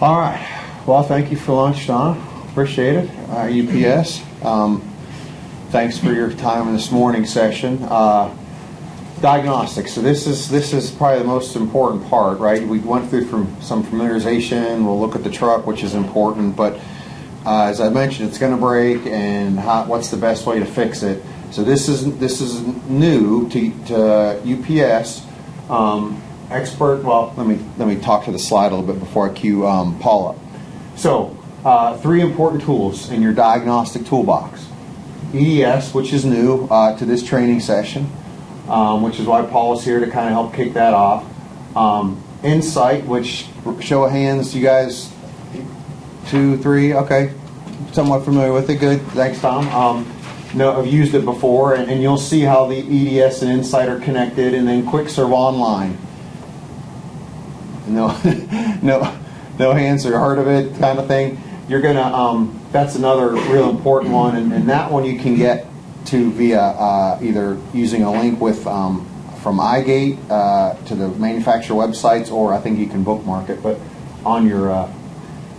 All right. Well, thank you for lunch, Donna. Appreciate it. UPS. Thanks for your time in this morning session. Diagnostics. So this is probably the most important part, right? We went through some familiarization. We'll look at the truck, which is important. But as I mentioned, it's going to break, and what's the best way to fix it? So this is new to UPS. Expert. Well, let me talk to the slide a little bit before I cue Paul up. So 3 important tools in your diagnostic toolbox: EDS, which is new to this training session, which is why Paul is here to kind of help kick that off. Insight, which, show of hands, you guys, 2, 3, okay, somewhat familiar with it. Good, thanks, Tom. No, I've used it before, and you'll see how the EDS and Insight are connected. And then Quick Serve Online. No hands or heard of it, kind of thing. You're gonna. That's another real important one, and that one you can get to via either using a link with from iGate to the manufacturer websites, or I think you can bookmark it, but on your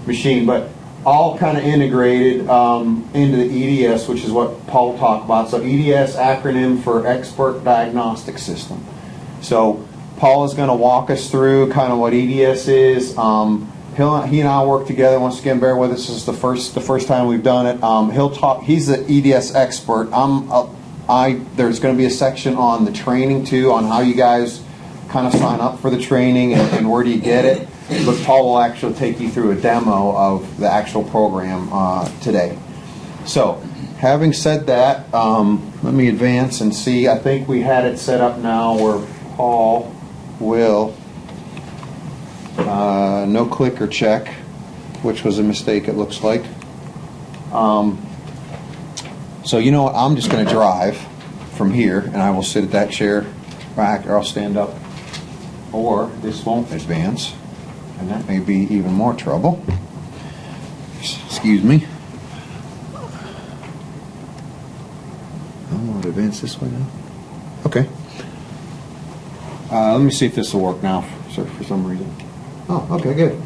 machine. But all kind of integrated into the EDS, which is what Paul talked about. So EDS, acronym for Expert Diagnostic System. So Paul is going to walk us through kind of what EDS is. He and I work together. Once again, bear with us. This is the first time we've done it. He'll talk. He's the EDS expert. There's going to be a section on the training too, on how you guys kind of sign up for the training and where do you get it. But Paul will actually take you through a demo of the actual program today. So, having said that, let me advance and see. I think we had it set up now where Paul will no clicker check, which was a mistake, it looks like. So you know what? I'm just going to drive from here, and I will sit at that chair back, or I'll stand up, or this won't advance. And that may be even more trouble. Excuse me. I want to advance this way now. Okay. Let me see if this will work now for some reason. Oh, okay, good.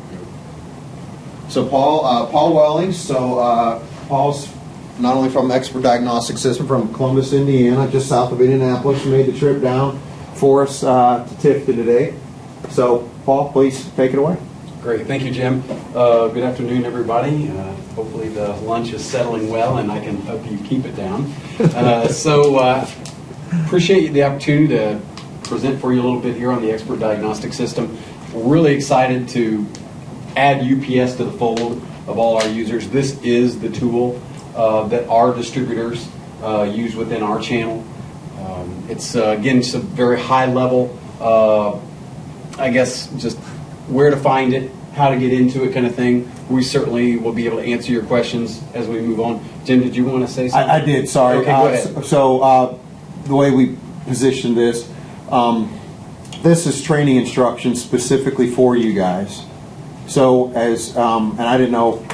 So Paul Wellings. So Paul's not only from Expert Diagnostic System from Columbus, Indiana, just south of Indianapolis. Made the trip down for us to Tifton today. So, Paul, please take it away. Great. Thank you, Jim. Good afternoon, everybody. Hopefully the lunch is settling well, and I can help you keep it down. Appreciate the opportunity to present for you a little bit here on the Expert Diagnostic System. We're really excited to add UPS to the fold of all our users. This is the tool that our distributors use within our channel. It's, again, just a very high level, I guess, just where to find it, how to get into it kind of thing. We certainly will be able to answer your questions as we move on. Jim, did you want to say something? I did, sorry. Okay, go ahead. So the way we positioned this, this is training instructions specifically for you guys. So as, and I didn't know,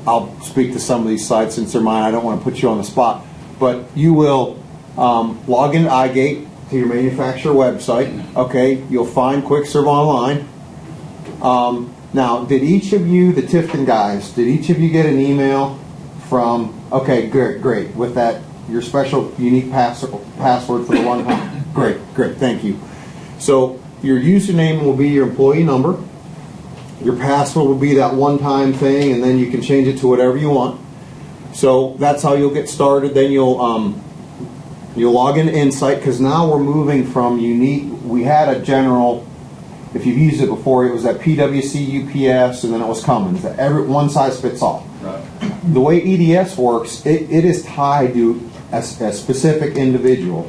I'll speak to some of these slides since they're mine. I don't want to put you on the spot. But you will log into iGate to your manufacturer website. Okay, you'll find Quick Serve Online. Now, did each of you, the Tifton guys, did each of you get an email from, okay, great, with that, your special unique password for the one time? Great, thank you. So your username will be your employee number. Your password will be that one-time thing, and then you can change it to whatever you want. So that's how you'll get started. Then you'll log into Insight, because now we're moving from unique. We had a general, if you've used it before, it was that PWC, UPS, and then it was Cummins. One size fits all. Right. The way EDS works, it is tied to a specific individual.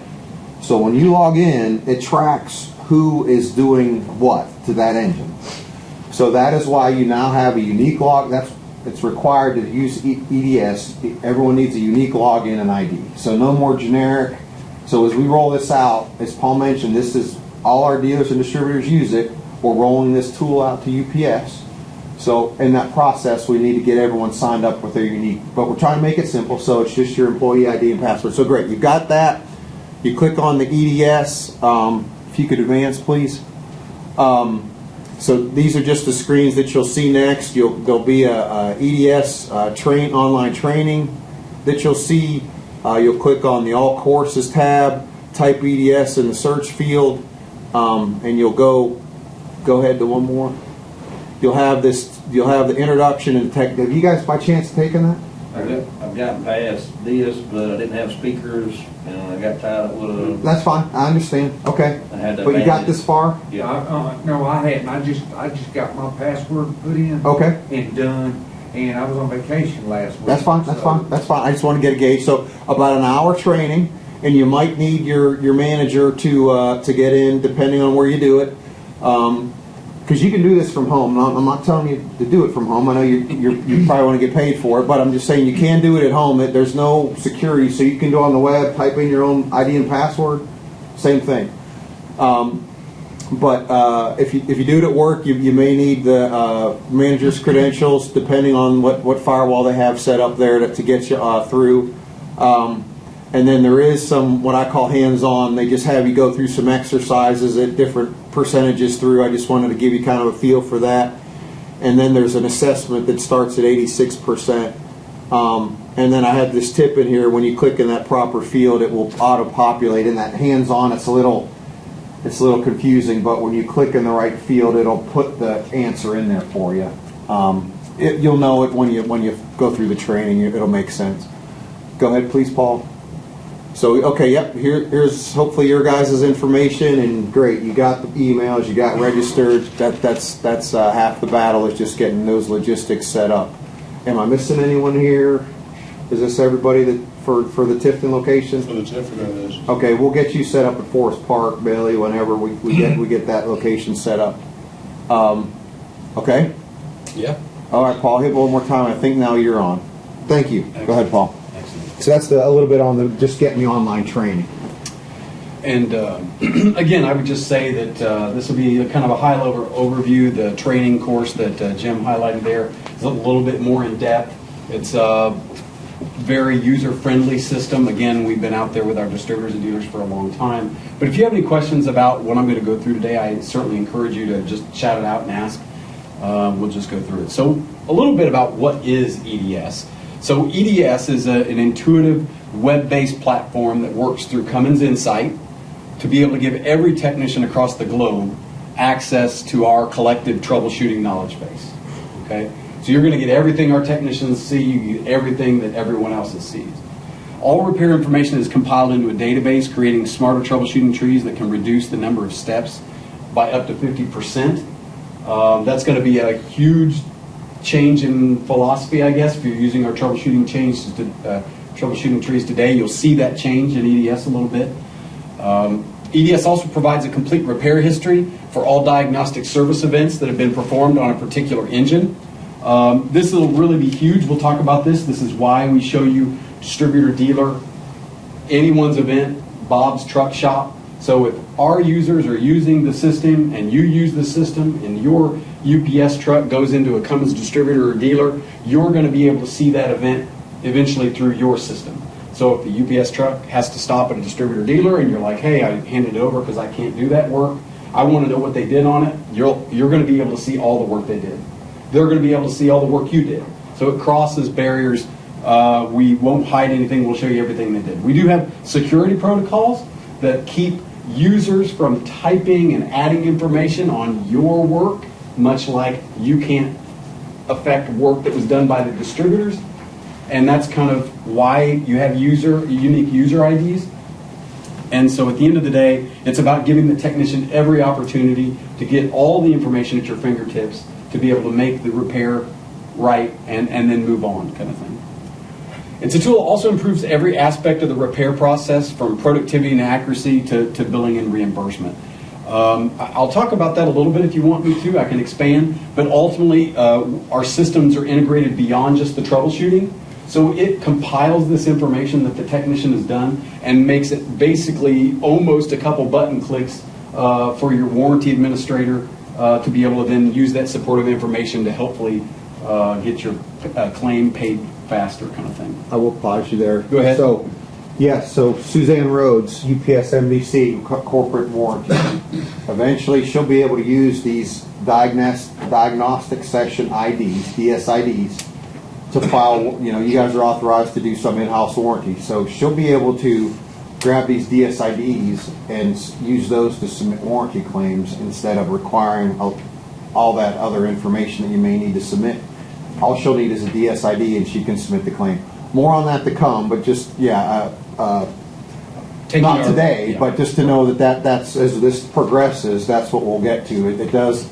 So when you log in, it tracks who is doing what to that engine. So that is why you now have a unique log. It's required to use EDS. Everyone needs a unique login and ID. So no more generic. So as we roll this out, as Paul mentioned, this is all our dealers and distributors use it. We're rolling this tool out to UPS. So in that process, we need to get everyone signed up with their unique. But we're trying to make it simple, so it's just your employee ID and password. So great, you've got that. You click on the EDS. If you could advance, please. So these are just the screens that you'll see next. There'll be a EDS online training that you'll see. You'll click on the All Courses tab, type EDS in the search field, and you'll go ahead to one more. You'll have the introduction and tech. Have you guys by chance taken that? I've gotten past this, but I didn't have speakers, and I got tied up with a. That's fine. I understand. Okay. I had to But you got abandon this far? Yeah. No, I hadn't. I just got my password put in. Okay. And done. And I was on vacation last week. That's fine. That's so- fine. That's fine. I just want to get a gauge. So about an hour training, and you might need your manager to get in, depending on where you do it. Because you can do this from home. I'm not telling you to do it from home. I know you probably want to get paid for it, but I'm just saying you can do it at home. There's no security, so you can go on the web, type in your own ID and password, same thing. But if you do it at work, you may need the manager's credentials, depending on what firewall they have set up there to get you through. And then there is some, what I call hands-on. They just have you go through some exercises at different percentages through. I just wanted to give you kind of a feel for that. And then there's an assessment that starts at 86%. And then I have this tip in here. When you click in that proper field, it will auto-populate. In that hands-on, it's a little confusing, but when you click in the right field, it'll put the answer in there for you. You'll know it when you go through the training. It'll make sense. Go ahead, please, Paul. So, okay, yep, here's hopefully your guys' information, and great, you got the emails, you got registered. That's half the battle, is just getting those logistics set up. Am I missing anyone here? Is this everybody that for the Tifton location? For the Tifton, it is. Okay, we'll get you set up at Forest Park, Bailey, whenever we get that location set up. Okay? Yeah. All right, Paul, hit one more time. I think now you're on. Thank you. Excellent. Go ahead, Paul. Excellent. So that's a little bit on just getting the online training. And again, I would just say that this will be a kind of a high-level overview. The training course that Jim highlighted there is a little bit more in depth. It's a very user-friendly system. Again, we've been out there with our distributors and dealers for a long time. But if you have any questions about what I'm going to go through today, I certainly encourage you to just shout it out and ask. We'll just go through it. So a little bit about what is EDS. So EDS is an intuitive web-based platform that works through Cummins Insight to be able to give every technician across the globe access to our collective troubleshooting knowledge base. Okay? So you're going to get everything our technicians see, you get everything that everyone else sees. All repair information is compiled into a database, creating smarter troubleshooting trees that can reduce the number of steps by up to 50%. That's going to be a huge change in philosophy, I guess. If you're using our troubleshooting trees today, you'll see that change in EDS a little bit. EDS also provides a complete repair history for all diagnostic service events that have been performed on a particular engine. This will really be huge. We'll talk about this. This is why we show you distributor, dealer, anyone's event, Bob's Truck Shop. So if our users are using the system and you use the system and your UPS truck goes into a Cummins distributor or dealer, you're going to be able to see that event eventually through your system. So if the UPS truck has to stop at a distributor dealer and you're like, hey, I handed it over because I can't do that work, I want to know what they did on it, you're going to be able to see all the work they did. They're going to be able to see all the work you did. So it crosses barriers. We won't hide anything. We'll show you everything they did. We do have security protocols that keep users from typing and adding information on your work, much like you can't affect work that was done by the distributors. And that's kind of why you have unique user IDs. And so at the end of the day, it's about giving the technician every opportunity to get all the information at your fingertips to be able to make the repair right and then move on, kind of thing. It's a tool that also improves every aspect of the repair process, from productivity and accuracy to billing and reimbursement. I'll talk about that a little bit if you want me to. I can expand. But ultimately, our systems are integrated beyond just the troubleshooting. So it compiles this information that the technician has done and makes it basically almost a couple button clicks for your warranty administrator to be able to then use that supportive information to hopefully get your claim paid faster, kind of thing. I will pause you there. Go ahead. So, yes, so Suzanne Rhodes, UPS MDC, corporate warranty. Eventually, she'll be able to use these diagnostic session IDs, DSIDs, to file, you guys are authorized to do some in-house warranty. So she'll be able to grab these DSIDs and use those to submit warranty claims instead of requiring all that other information that you may need to submit. All she'll need is a DSID and she can submit the claim. More on that to come, but just, not today, but just to know that's, as this progresses, that's what we'll get to. It does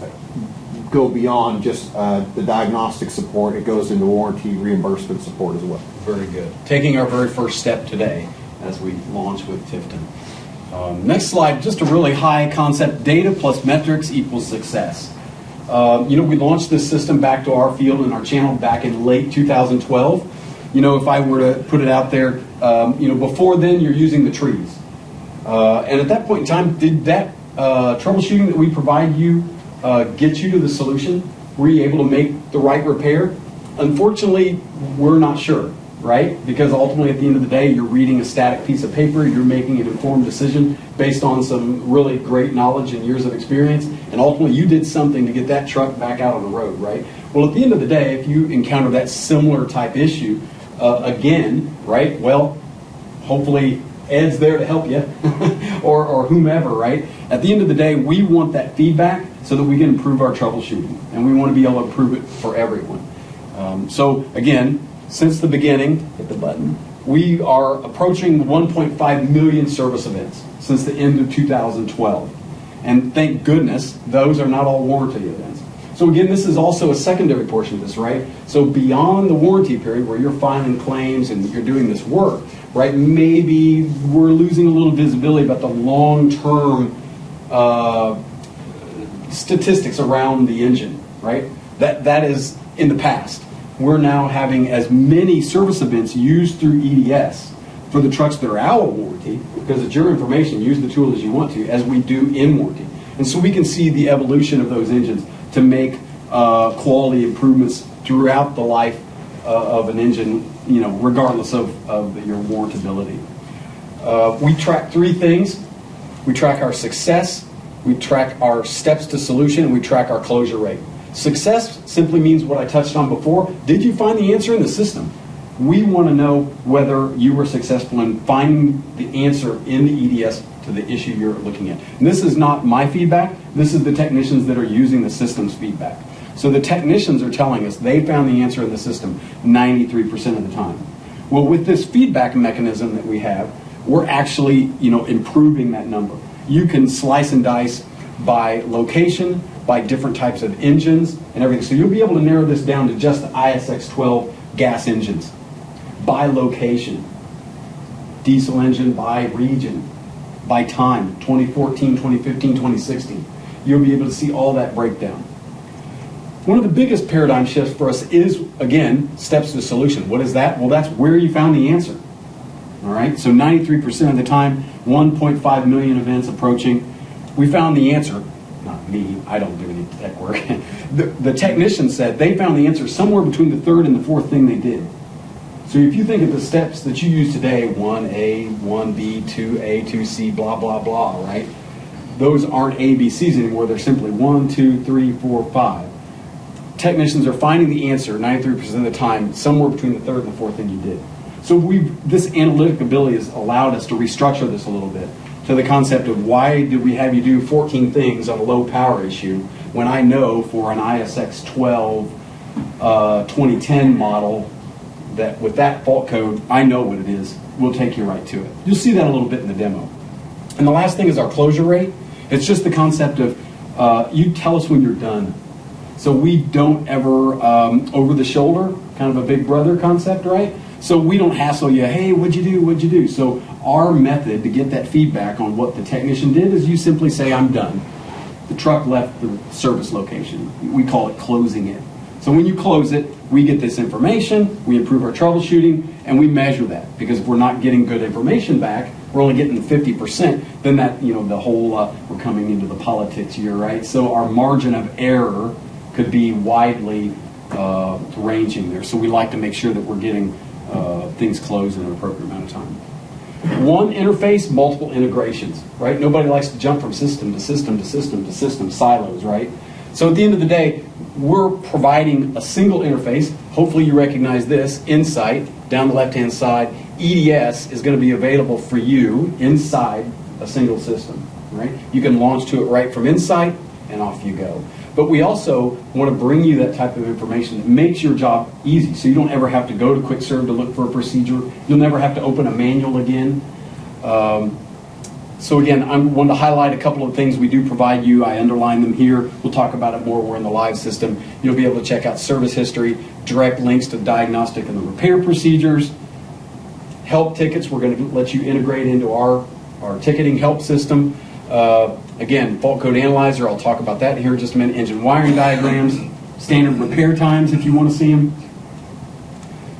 go beyond just the diagnostic support. It goes into warranty reimbursement support as well. Very good. Taking our very first step today as we launch with Tifton. Next slide, just a really high concept. Data plus metrics equals success. We launched this system back to our field and our channel back in late 2012. If I were to put it out there, before then you're using the trees. And at that point in time, did that troubleshooting that we provide you get you to the solution? Were you able to make the right repair? Unfortunately, we're not sure, right? Because ultimately at the end of the day, you're reading a static piece of paper, you're making an informed decision based on some really great knowledge and years of experience, and ultimately you did something to get that truck back out on the road, right? Well, at the end of the day, if you encounter that similar type issue, again, right, well, hopefully Ed's there to help you, or whomever, right? At the end of the day, we want that feedback so that we can improve our troubleshooting, and we want to be able to improve it for everyone. So again, since the beginning, hit the button, we are approaching 1.5 million service events since the end of 2012. And thank goodness, those are not all warranty events. So again, this is also a secondary portion of this, right? So beyond the warranty period where you're filing claims and you're doing this work, right, maybe we're losing a little visibility about the long-term statistics around the engine, right? That is in the past. We're now having as many service events used through EDS for the trucks that are out of warranty, because it's your information, use the tool as you want to, as we do in warranty. And so we can see the evolution of those engines to make quality improvements throughout the life of an engine, regardless of your warrantability. We track three things. We track our success, we track our steps to solution, and we track our closure rate. Success simply means what I touched on before. Did you find the answer in the system? We want to know whether you were successful in finding the answer in the EDS to the issue you're looking at. And this is not my feedback. This is the technicians that are using the system's feedback. So the technicians are telling us they found the answer in the system 93% of the time. Well, with this feedback mechanism that we have, we're actually, improving that number. You can slice and dice by location, by different types of engines and everything. So you'll be able to narrow this down to just the ISX-12 gas engines by location, diesel engine by region, by time, 2014, 2015, 2016. You'll be able to see all that breakdown. One of the biggest paradigm shifts for us is, again, steps to solution. What is that? Well, that's where you found the answer. All right, so 93% of the time, 1.5 million events approaching, we found the answer. Not me, I don't do any tech work. The technician said they found the answer somewhere between the third and the fourth thing they did. So if you think of the steps that you use today, 1A, 1B, 2A, 2C, blah, blah, blah, right? Those aren't ABCs anymore, they're simply 1, 2, 3, 4, 5. Technicians are finding the answer 93% of the time somewhere between the third and the fourth thing you did. So this analytic ability has allowed us to restructure this a little bit to the concept of why did we have you do 14 things on a low power issue when I know for an ISX 12 2010 model that with that fault code, I know what it is. We'll take you right to it. You'll see that a little bit in the demo. And the last thing is our closure rate. It's just the concept of you tell us when you're done. So we don't ever over the shoulder, kind of a big brother concept, right? So we don't hassle you, hey, what'd you do, what'd you do? So our method to get that feedback on what the technician did is you simply say, I'm done. The truck left the service location. We call it closing it. So when you close it, we get this information, we improve our troubleshooting, and we measure that. Because if we're not getting good information back, we're only getting 50%, then that, the whole, we're coming into the politics here, right? So our margin of error could be widely ranging there. So we like to make sure that we're getting things closed in an appropriate amount of time. One interface, multiple integrations, right? Nobody likes to jump from system to system to system to system, silos, right? So at the end of the day, we're providing a single interface. Hopefully you recognize this, Insight, down the left-hand side. EDS is going to be available for you inside a single system, right? You can launch to it right from Insight, and off you go. But we also want to bring you that type of information that makes your job easy, so you don't ever have to go to QuickServe to look for a procedure. You'll never have to open a manual again. So again, I want to highlight a couple of things we do provide you. I underline them here. We'll talk about it more. We're in the live system. You'll be able to check out service history, direct links to diagnostic and the repair procedures, help tickets. We're going to let you integrate into our ticketing help system. Again, fault code analyzer. I'll talk about that here in just a minute. Engine wiring diagrams, standard repair times if you want to see them.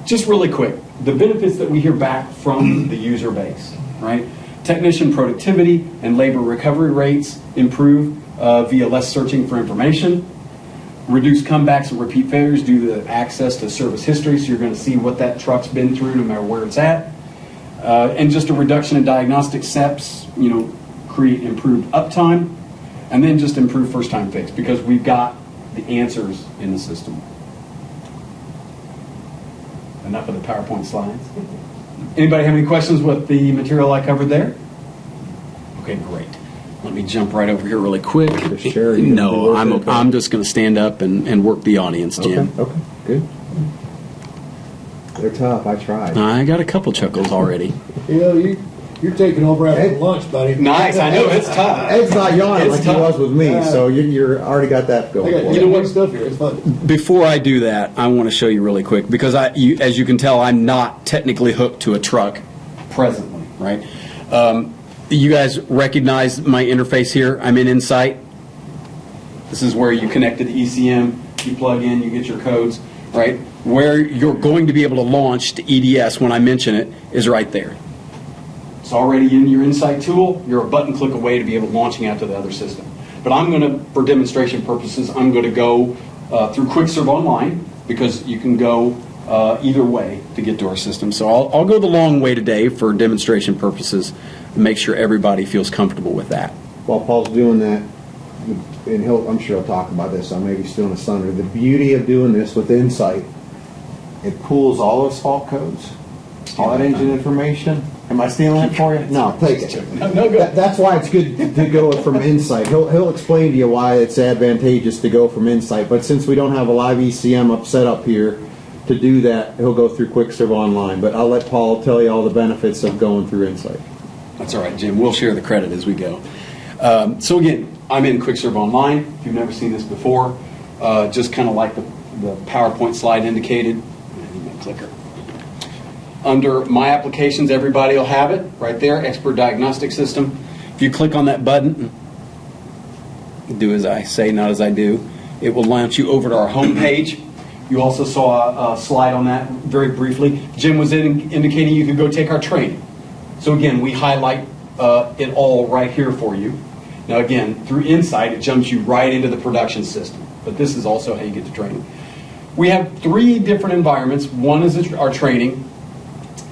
Just really quick, the benefits that we hear back from the user base, right? Technician productivity and labor recovery rates improve via less searching for information. Reduce comebacks and repeat failures due to access to service history, so you're going to see what that truck's been through no matter where it's at. And just a reduction in diagnostic steps, create improved uptime, and then just improve first-time fix because we've got the answers in the system. Enough of the PowerPoint slides. Anybody have any questions with the material I covered there? Okay, great. Let me jump right over here really quick. Sure, no, I'm just going to stand up and work the audience, Jim. Okay, good. They're tough. I tried. I got a couple chuckles already. You're taking over after lunch, buddy. Nice, I know, it's tough. Ed's not yawning It's like tough. he was with me, so you're already got that going. I got You know what? stuff here. It's fun. Before I do that, I want to show you really quick because as you can tell, I'm not technically hooked to a truck presently, right? You guys recognize my interface here? I'm in Insight. This is where you connect to the ECM, you plug in, you get your codes, right? Where you're going to be able to launch to EDS when I mention it is right there. It's already in your Insight tool. You're a button click away to be able to launching out to the other system. But I'm going to, for demonstration purposes, I'm going to go through QuickServe Online because you can go either way to get to our system. So I'll go the long way today for demonstration purposes and make sure everybody feels comfortable with that. While Paul's doing that, and I'm sure he'll talk about this, I may be stealing his thunder. The beauty of doing this with Insight, it pulls all those fault codes, all that engine information. Am I stealing it for you? No, take it. No, go. That's why it's good to go from Insight. He'll explain to you why it's advantageous to go from Insight. But since we don't have a live ECM set up here to do that, he'll go through QuickServe Online. But I'll let Paul tell you all the benefits of going through Insight. That's all right, Jim. We'll share the credit as we go. So again, I'm in QuickServe Online. If you've never seen this before, just kind of like the PowerPoint slide indicated. My clicker. Under My Applications, everybody will have it right there, Expert Diagnostic System. If you click on that button, do as I say, not as I do, it will launch you over to our home page. You also saw a slide on that very briefly. Jim was indicating you could go take our training. So again, we highlight it all right here for you. Now again, through Insight, it jumps you right into the production system. But this is also how you get to training. We have 3 different environments. One is our training.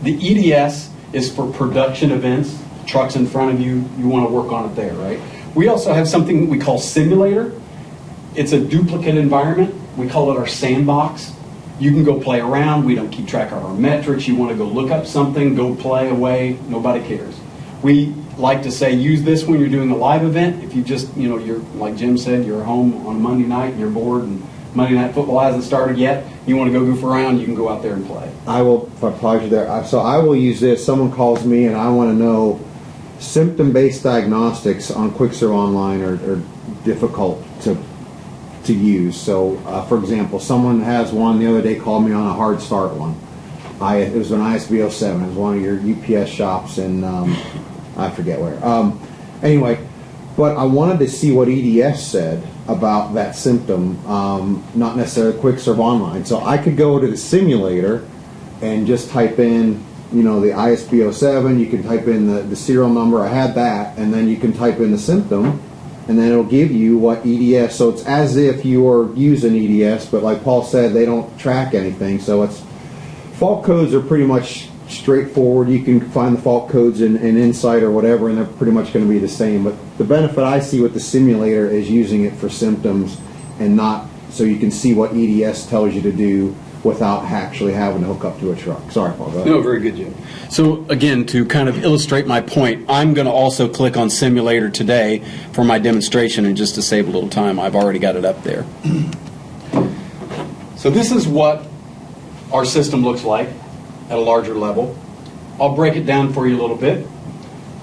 The EDS is for production events. Trucks in front of you, you want to work on it there, right? We also have something we call simulator. It's a duplicate environment. We call it our sandbox. You can go play around. We don't keep track of our metrics. You want to go look up something, go play away. Nobody cares. We like to say use this when you're doing a live event. If you just, you're like Jim said, you're home on a Monday night and you're bored and Monday Night Football hasn't started yet, you want to go goof around, you can go out there and play. I will, if I pause you there, so I will use this. Someone calls me and I want to know symptom-based diagnostics on QuickServe Online are difficult to use. So, for example, someone has one the other day called me on a hard start one. It was an ISB 07. It was one of your UPS shops in, I forget where. Anyway, but I wanted to see what EDS said about that symptom, not necessarily QuickServe Online. So I could go to the simulator and just type in, the ISB 07. You can type in the serial number. I had that, and then you can type in the symptom, and then it'll give you what EDS. So it's as if you're using EDS, but like Paul said, they don't track anything. So it's fault codes are pretty much straightforward. You can find the fault codes in Insight or whatever, and they're pretty much going to be the same. But the benefit I see with the simulator is using it for symptoms and not, so you can see what EDS tells you to do without actually having to hook up to a truck. Sorry, Paul, go ahead. No, very good, Jim. So again, to kind of illustrate my point, I'm going to also click on Simulator today for my demonstration, and just to save a little time, I've already got it up there. So this is what our system looks like at a larger level. I'll break it down for you a little bit.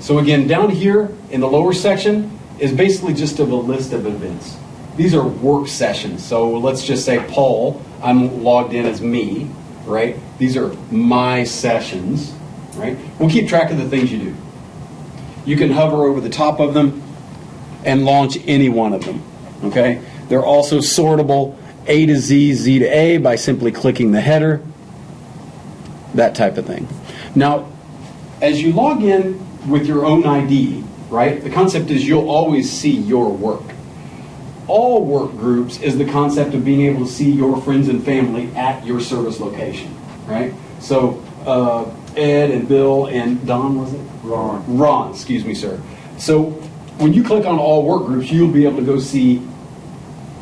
So again, down here in the lower section is basically just a list of events. These are work sessions. So let's just say Paul, I'm logged in as me, right? These are my sessions, right? We'll keep track of the things you do. You can hover over the top of them and launch any one of them, okay? They're also sortable A to Z, Z to A by simply clicking the header, that type of thing. Now, as you log in with your own ID, right, the concept is you'll always see your work. All work groups is the concept of being able to see your friends and family at your service location, right? So Ed and Bill and Don, was it? Ron, excuse me, sir. So when you click on all work groups, you'll be able to go see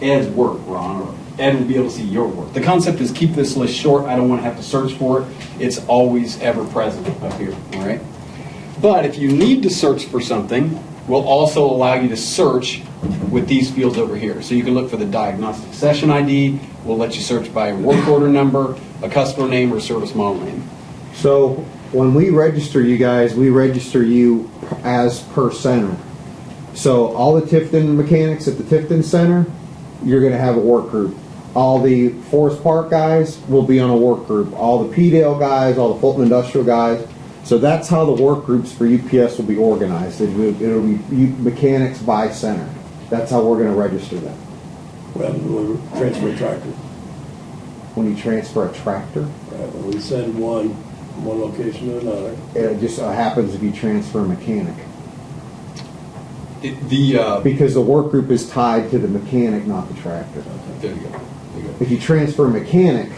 Ed's work, Ron, or Ed will be able to see your work. The concept is keep this list short. I don't want to have to search for it. It's always ever present up here, all right? But if you need to search for something, we'll also allow you to search with these fields over here. So you can look for the diagnostic session ID. We'll let you search by a work order number, a customer name, or service model name. So when we register you guys, we register you as per center. So all the Tifton mechanics at the Tifton Center, you're going to have a work group. All the Forest Park guys will be on a work group. All the P-Dale guys, all the Fulton Industrial guys. So that's how the work groups for UPS will be organized. It'll be mechanics by center. That's how we're going to register them. Well, we transfer a tractor. When you transfer a tractor, Right, when we send one from one location to another. it just happens if you transfer a mechanic. There Because the work group is tied to the mechanic, not the tractor. you go. There you go. If you transfer a mechanic,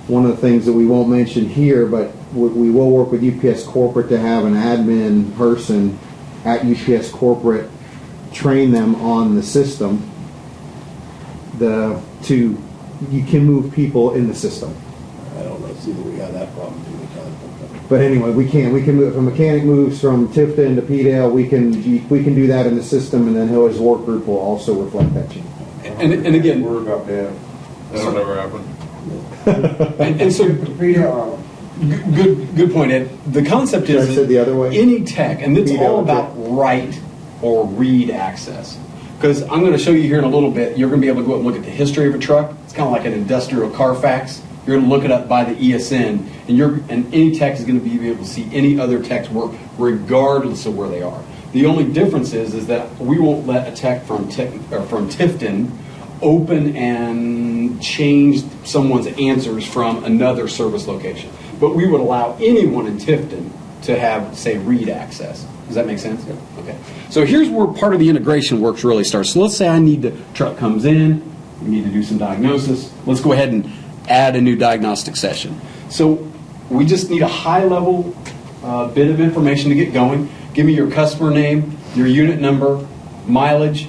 one of the things that we won't mention here, but we will work with UPS Corporate to have an admin person at UPS Corporate train them on the system. You can move people in the system. I don't know, see that we have that problem too many times. But anyway, we can move, if a mechanic moves from Tifton to P-Dale, we can do that in the system, and then his work group will also reflect that change. And again, Word got bad. That'll never happen. and so good point, Ed. The concept Should I is say it the other way? any tech, and it's P-Dale all about write or read access. Because I'm going to show you here in a little bit, you're going to be able to go up and look at the history of a truck. It's kind of like an industrial Carfax. You're going to look it up by the ESN, and any tech is going to be able to see any other tech's work regardless of where they are. The only difference is that we won't let a tech from Tifton open and change someone's answers from another service location. But we would allow anyone in Tifton to have, say, read access. Does that make sense? Yeah. Okay. So here's where part of the integration works really starts. So let's say the truck comes in, we need to do some diagnosis. Let's go ahead and add a new diagnostic session. So we just need a high-level bit of information to get going. Give me your customer name, your unit number, mileage,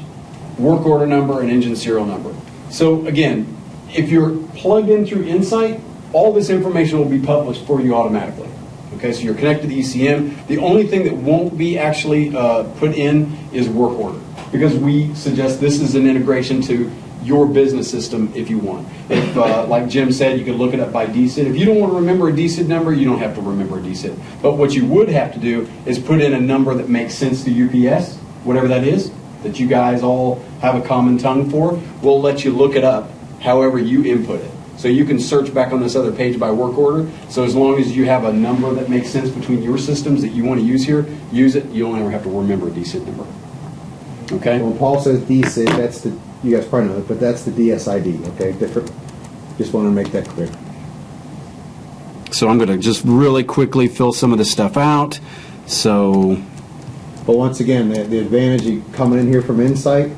work order number, and engine serial number. So again, if you're plugged in through Insight, all this information will be published for you automatically. Okay, so you're connected to ECM. The only thing that won't be actually put in is work order, because we suggest this is an integration to your business system if you want. If, like Jim said, you can look it up by DSID. If you don't want to remember a DSID number, you don't have to remember a DSID. But what you would have to do is put in a number that makes sense to UPS, whatever that is, that you guys all have a common tongue for. We'll let you look it up however you input it. So you can search back on this other page by work order. So as long as you have a number that makes sense between your systems that you want to use here, use it. You don't ever have to remember a DSID number. Okay? When Paul says DSID, that's the, you guys probably know it, but that's the DSID, okay? Different. Just want to make that clear. So I'm going to just really quickly fill some of this stuff out. So, But once again, the advantage of coming in here from Insight,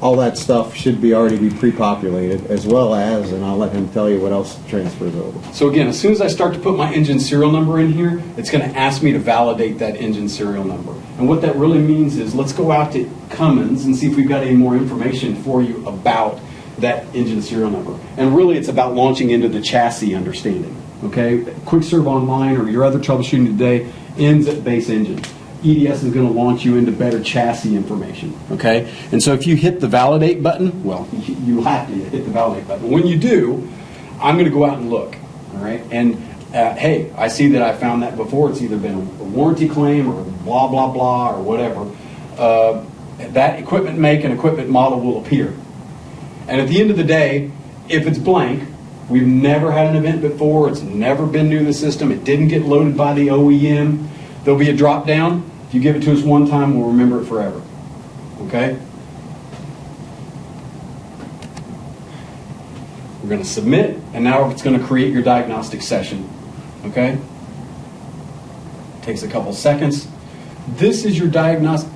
all that stuff should already be pre-populated, as well as, and I'll let him tell you what else transfers over. so again, as soon as I start to put my engine serial number in here, it's going to ask me to validate that engine serial number. And what that really means is, let's go out to Cummins and see if we've got any more information for you about that engine serial number. And really it's about launching into the chassis understanding. Okay, Quick Serve Online or your other troubleshooting today ends at base engine. EDS is going to launch you into better chassis information. Okay, and so if you hit the validate button, well, you have to hit the validate button. When you do, I'm going to go out and look. All right, and hey, I see that I found that before. It's either been a warranty claim or blah blah blah or whatever. That equipment make and equipment model will appear. And at the end of the day, if it's blank, we've never had an event before, it's never been new to the system, it didn't get loaded by the OEM, there'll be a drop down. If you give it to us one time, we'll remember it forever. Okay? We're going to submit, and now it's going to create your diagnostic session. Okay? Takes a couple seconds. This is your diagnostic.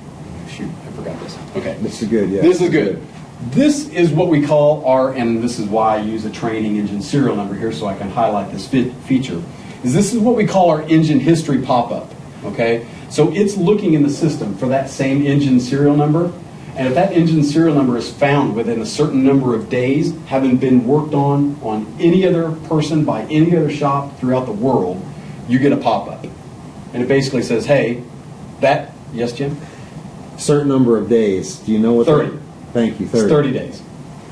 Shoot, I forgot this. Okay. This is good, yeah. This is good. This is what we call our, and this is why I use a training engine serial number here so I can highlight this feature, is this is what we call our engine history pop-up. Okay? So it's looking in the system for that same engine serial number, and if that engine serial number is found within a certain number of days, having been worked on any other person by any other shop throughout the world, you get a pop-up. And it basically says, hey, that, yes, Jim? Certain number of days. Do you know what? 30. Thank you, 30. It's 30 days.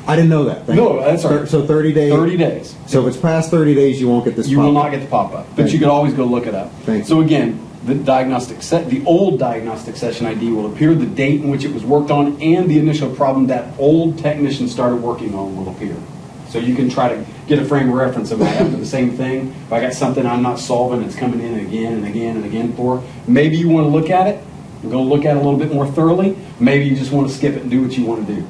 I didn't know that. Thank No, you. that's all right. So 30 days? 30 days. So if it's past 30 days, you won't get this You will pop-up. not get the pop-up, but Thank you you. can always go look it up. Thank you. So again, the old diagnostic session ID will appear, the date in which it was worked on, and the initial problem that old technician started working on will appear. So you can try to get a frame of reference of after the same thing. If I got something I'm not solving, it's coming in again and again and again for, maybe you want to look at it, and go look at it a little bit more thoroughly. Maybe you just want to skip it and do what you want to do.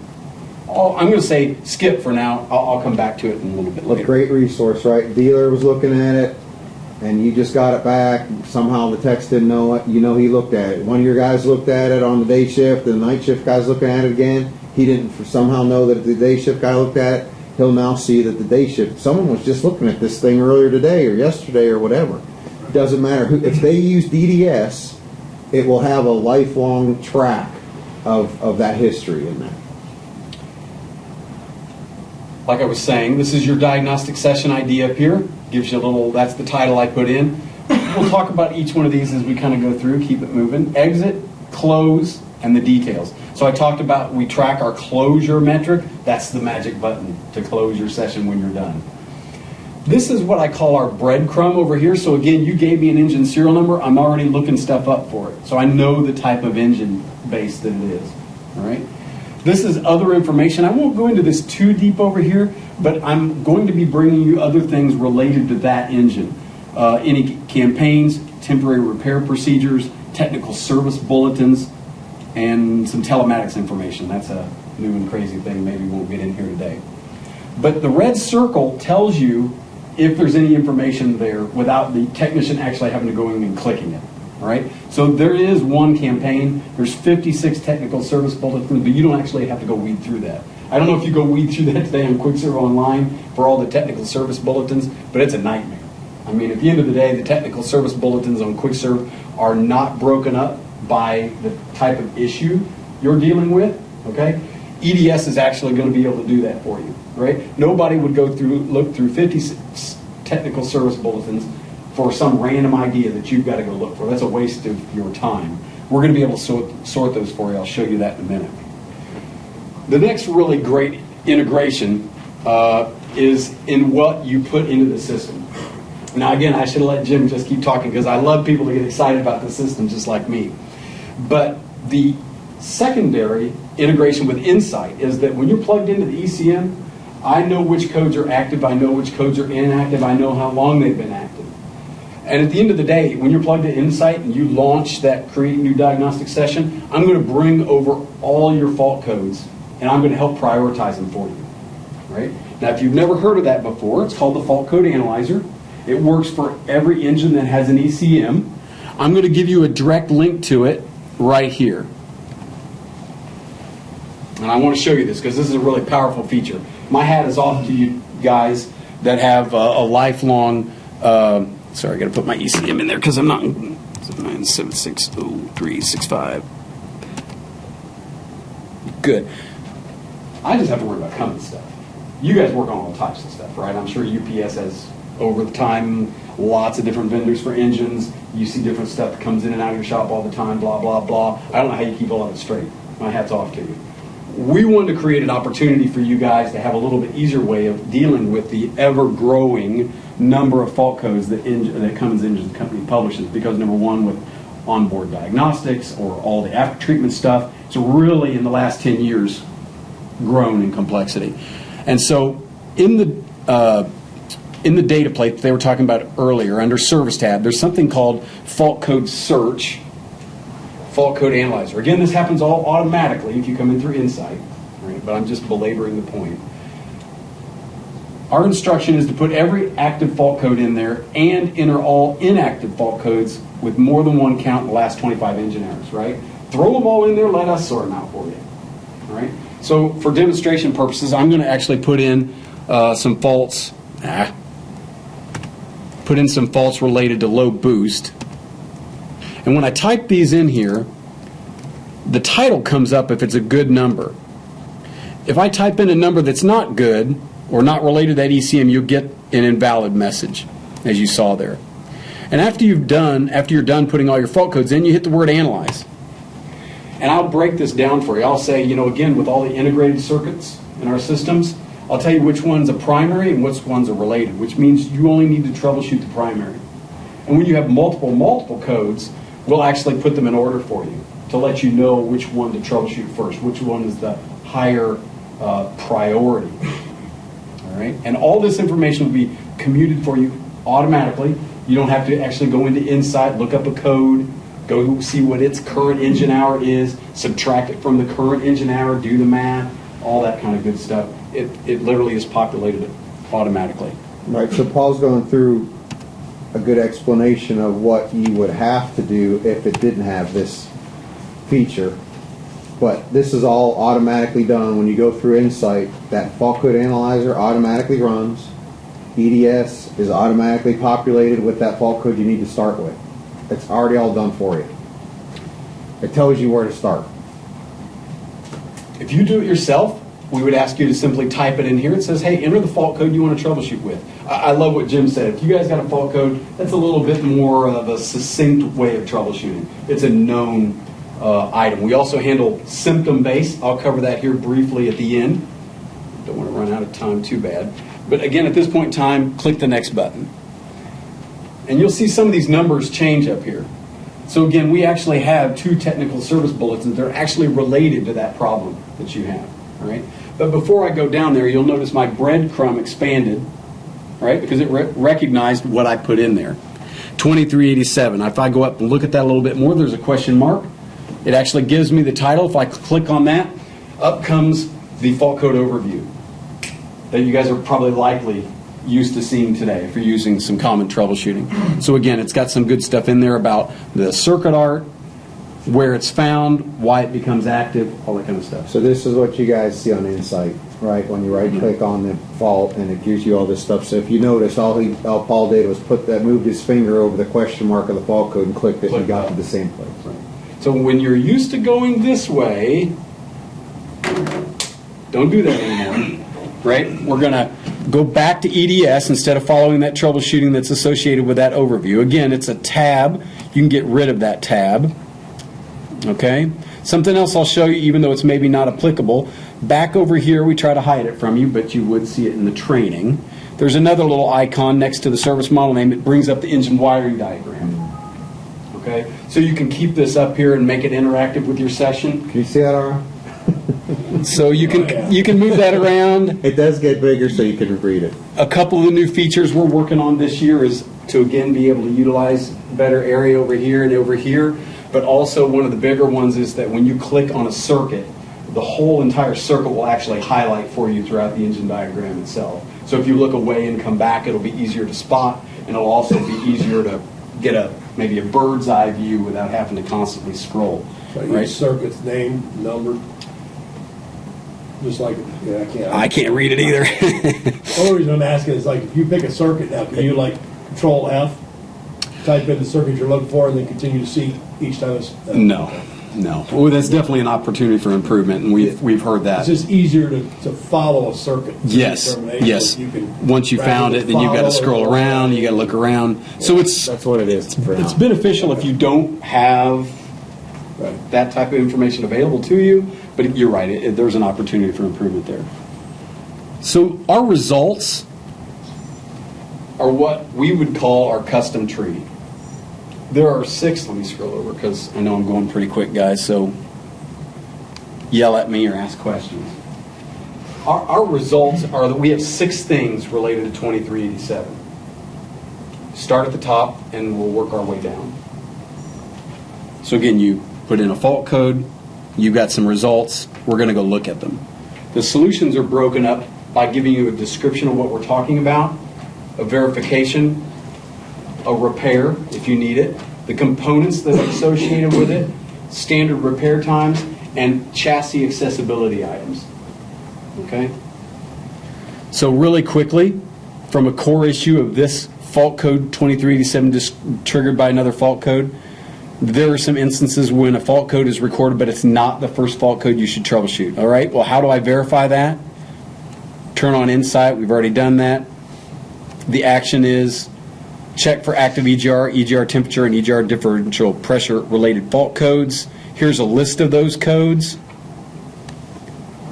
I'm going to say skip for now. I'll come back to it in a little bit Look, later. great resource, right? Dealer was looking at it, and you just got it back. Somehow the techs didn't know it. You know he looked at it. One of your guys looked at it on the day shift, and the night shift guy's looking at it again. He didn't somehow know that the day shift guy looked at it. He'll now see that the day shift, someone was just looking at this thing earlier today or yesterday or whatever. It doesn't matter. If they use DDS, it will have a lifelong track of that history in there. Like I was saying, this is your diagnostic session ID up here. Gives you a little, that's the title I put in. We'll talk about each one of these as we kind of go through, keep it moving. Exit, close, and the details. So I talked about we track our closure metric. That's the magic button to close your session when you're done. This is what I call our breadcrumb over here. So again, you gave me an engine serial number. I'm already looking stuff up for it. So I know the type of engine base that it is. All right. This is other information. I won't go into this too deep over here, but I'm going to be bringing you other things related to that engine. Any campaigns, temporary repair procedures, technical service bulletins, and some telematics information. That's a new and crazy thing. Maybe we won't get in here today. But the red circle tells you if there's any information there without the technician actually having to go in and clicking it. All right? So there is one campaign. There's 56 technical service bulletins, but you don't actually have to go weed through that. I don't know if you go weed through that today on QuickServe Online for all the technical service bulletins, but it's a nightmare. I mean, at the end of the day, the technical service bulletins on QuickServe are not broken up by the type of issue you're dealing with, okay? EDS is actually going to be able to do that for you, right? Nobody would look through 56 technical service bulletins for some random idea that you've got to go look for. That's a waste of your time. We're going to be able to sort those for you. I'll show you that in a minute. The next really great integration is in what you put into the system. Now, again, I should have let Jim just keep talking because I love people to get excited about the system just like me. But the secondary integration with Insight is that when you're plugged into the ECM, I know which codes are active, I know which codes are inactive, I know how long they've been active. And at the end of the day, when you're plugged into Insight and you launch that create new diagnostic session, I'm going to bring over all your fault codes and I'm going to help prioritize them for you. Right? Now, if you've never heard of that before, it's called the Fault Code Analyzer. It works for every engine that has an ECM. I'm going to give you a direct link to it right here. And I want to show you this because this is a really powerful feature. My hat is off to you guys that have a lifelong, sorry, I got to put my ECM in there because I'm not, 9760365. Good. I just have to worry about common stuff. you guys work on all types of stuff, right? I'm sure UPS has, over the time, lots of different vendors for engines. You see different stuff that comes in and out of your shop all the time, blah, blah, blah. I don't know how you keep all of it straight. My hat's off to you. We wanted to create an opportunity for you guys to have a little bit easier way of dealing with the ever-growing number of fault codes that Cummins Engine Company publishes, because number one, with onboard diagnostics or all the after-treatment stuff, it's really, in the last 10 years, grown in complexity. And so in the data plate that they were talking about earlier, under Service tab, there's something called Fault Code Search, Fault Code Analyzer. Again, this happens all automatically if you come in through Insight, right? But I'm just belaboring the point. Our instruction is to put every active fault code in there and enter all inactive fault codes with more than one count in the last 25 engine hours, right? Throw them all in there, let us sort them out for you, all right? So for demonstration purposes, I'm going to actually put in some faults, related to low boost. And when I type these in here, the title comes up if it's a good number. If I type in a number that's not good or not related to that ECM, you'll get an invalid message, as you saw there. And after you're done putting all your fault codes in, you hit the word Analyze. And I'll break this down for you. I'll say, again, with all the integrated circuits in our systems, I'll tell you which one's a primary and which ones are related, which means you only need to troubleshoot the primary. And when you have multiple codes, we'll actually put them in order for you to let you know which one to troubleshoot first, which one is the higher priority. All right? And all this information will be commuted for you automatically. You don't have to actually go into Insight, look up a code, go see what its current engine hour is, subtract it from the current engine hour, do the math, all that kind of good stuff. It literally is populated automatically. Right, so Paul's going through a good explanation of what you would have to do if it didn't have this feature. But this is all automatically done when you go through Insight. That fault code analyzer automatically runs. EDS is automatically populated with that fault code you need to start with. It's already all done for you. It tells you where to start. If you do it yourself, we would ask you to simply type it in here. It says, hey, enter the fault code you want to troubleshoot with. I love what Jim said. If you guys got a fault code, that's a little bit more of a succinct way of troubleshooting. It's a known item. We also handle symptom-based. I'll cover that here briefly at the end. Don't want to run out of time too bad. But again, at this point in time, click the next button. And you'll see some of these numbers change up here. So again, we actually have 2 technical service bulletins that are actually related to that problem that you have. All right? But before I go down there, you'll notice my breadcrumb expanded, right? Because it recognized what I put in there. 2387. If I go up and look at that a little bit more, there's a question mark. It actually gives me the title. If I click on that, up comes the fault code overview that you guys are probably likely used to seeing today if you're using some common troubleshooting. So again, it's got some good stuff in there about the circuit art, where it's found, why it becomes active, all that kind of stuff. So this is what you guys see on Insight, right? When you right-click on the fault and it gives you all this stuff. So if you notice, all Paul did was moved his finger over the question mark of the fault code and clicked it and got to the same place. Right. So when you're used to going this way, don't do that anymore, right? We're going to go back to EDS instead of following that troubleshooting that's associated with that overview. Again, it's a tab. You can get rid of that tab. Okay? Something else I'll show you, even though it's maybe not applicable. Back over here, we try to hide it from you, but you would see it in the training. There's another little icon next to the service model name that brings up the engine wiring diagram. Okay? So you can keep this up here and make it interactive with your session. Can you see that, Ara? So you can move that around. It does get bigger so you can read it. A couple of the new features we're working on this year is to again be able to utilize better area over here and over here. But also one of the bigger ones is that when you click on a circuit, the whole entire circuit will actually highlight for you throughout the engine diagram itself. So if you look away and come back, it'll be easier to spot, and it'll also be easier to get maybe a bird's eye view without having to constantly scroll. So right? each circuit's name, number, just like, I can't read it either. The only reason I'm asking is, like, if you pick a circuit now, can you, like, Control F, type in the circuit you're looking for, and then continue to see each time it's... No. no. Well, that's definitely an opportunity for improvement, and we've heard that. It's just easier to follow a circuit. Yes, determination. yes. You can Once you found it, then you've got to follow scroll or- around, you got to look around. So it's what it is. it's beneficial if you don't have Right. that type of information available to you, but you're right, there's an opportunity for improvement there. So our results are what we would call our custom tree. There are 6, let me scroll over because I know I'm going pretty quick, guys, so yell at me or ask questions. Our results are that we have 6 things related to 2387. Start at the top and we'll work our way down. So again, you put in a fault code, you've got some results, we're going to go look at them. The solutions are broken up by giving you a description of what we're talking about, a verification, a repair if you need it, the components that are associated with it, standard repair times, and chassis accessibility items. Okay? So really quickly, from a core issue of this fault code 2387 just triggered by another fault code, there are some instances when a fault code is recorded, but it's not the first fault code you should troubleshoot. All right, well, how do I verify that? Turn on Insight. We've already done that. The action is check for active EGR, EGR temperature, and EGR differential pressure related fault codes. Here's a list of those codes.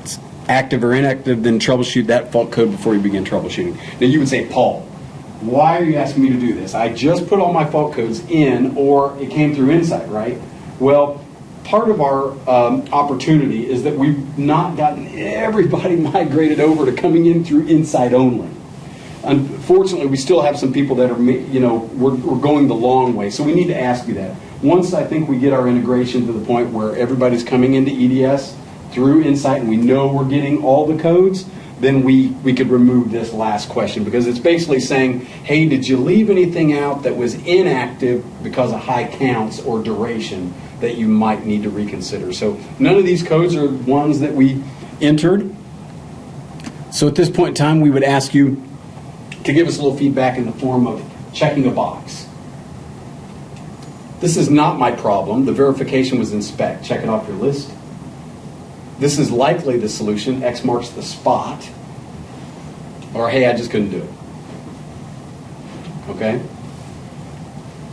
It's active or inactive, then troubleshoot that fault code before you begin troubleshooting. Now you would say, Paul, why are you asking me to do this? I just put all my fault codes in, or it came through Insight, right? Well, part of our opportunity is that we've not gotten everybody migrated over to coming in through Insight only. Unfortunately, we still have some people that are, we're going the long way. So we need to ask you that. Once I think we get our integration to the point where everybody's coming into EDS through Insight and we know we're getting all the codes, then we could remove this last question, because it's basically saying, hey, did you leave anything out that was inactive because of high counts or duration that you might need to reconsider? So none of these codes are ones that we entered. So at this point in time, we would ask you to give us a little feedback in the form of checking a box. This is not my problem. The verification was inspect. Check it off your list. This is likely the solution. X marks the spot. Or, hey, I just couldn't do it. Okay?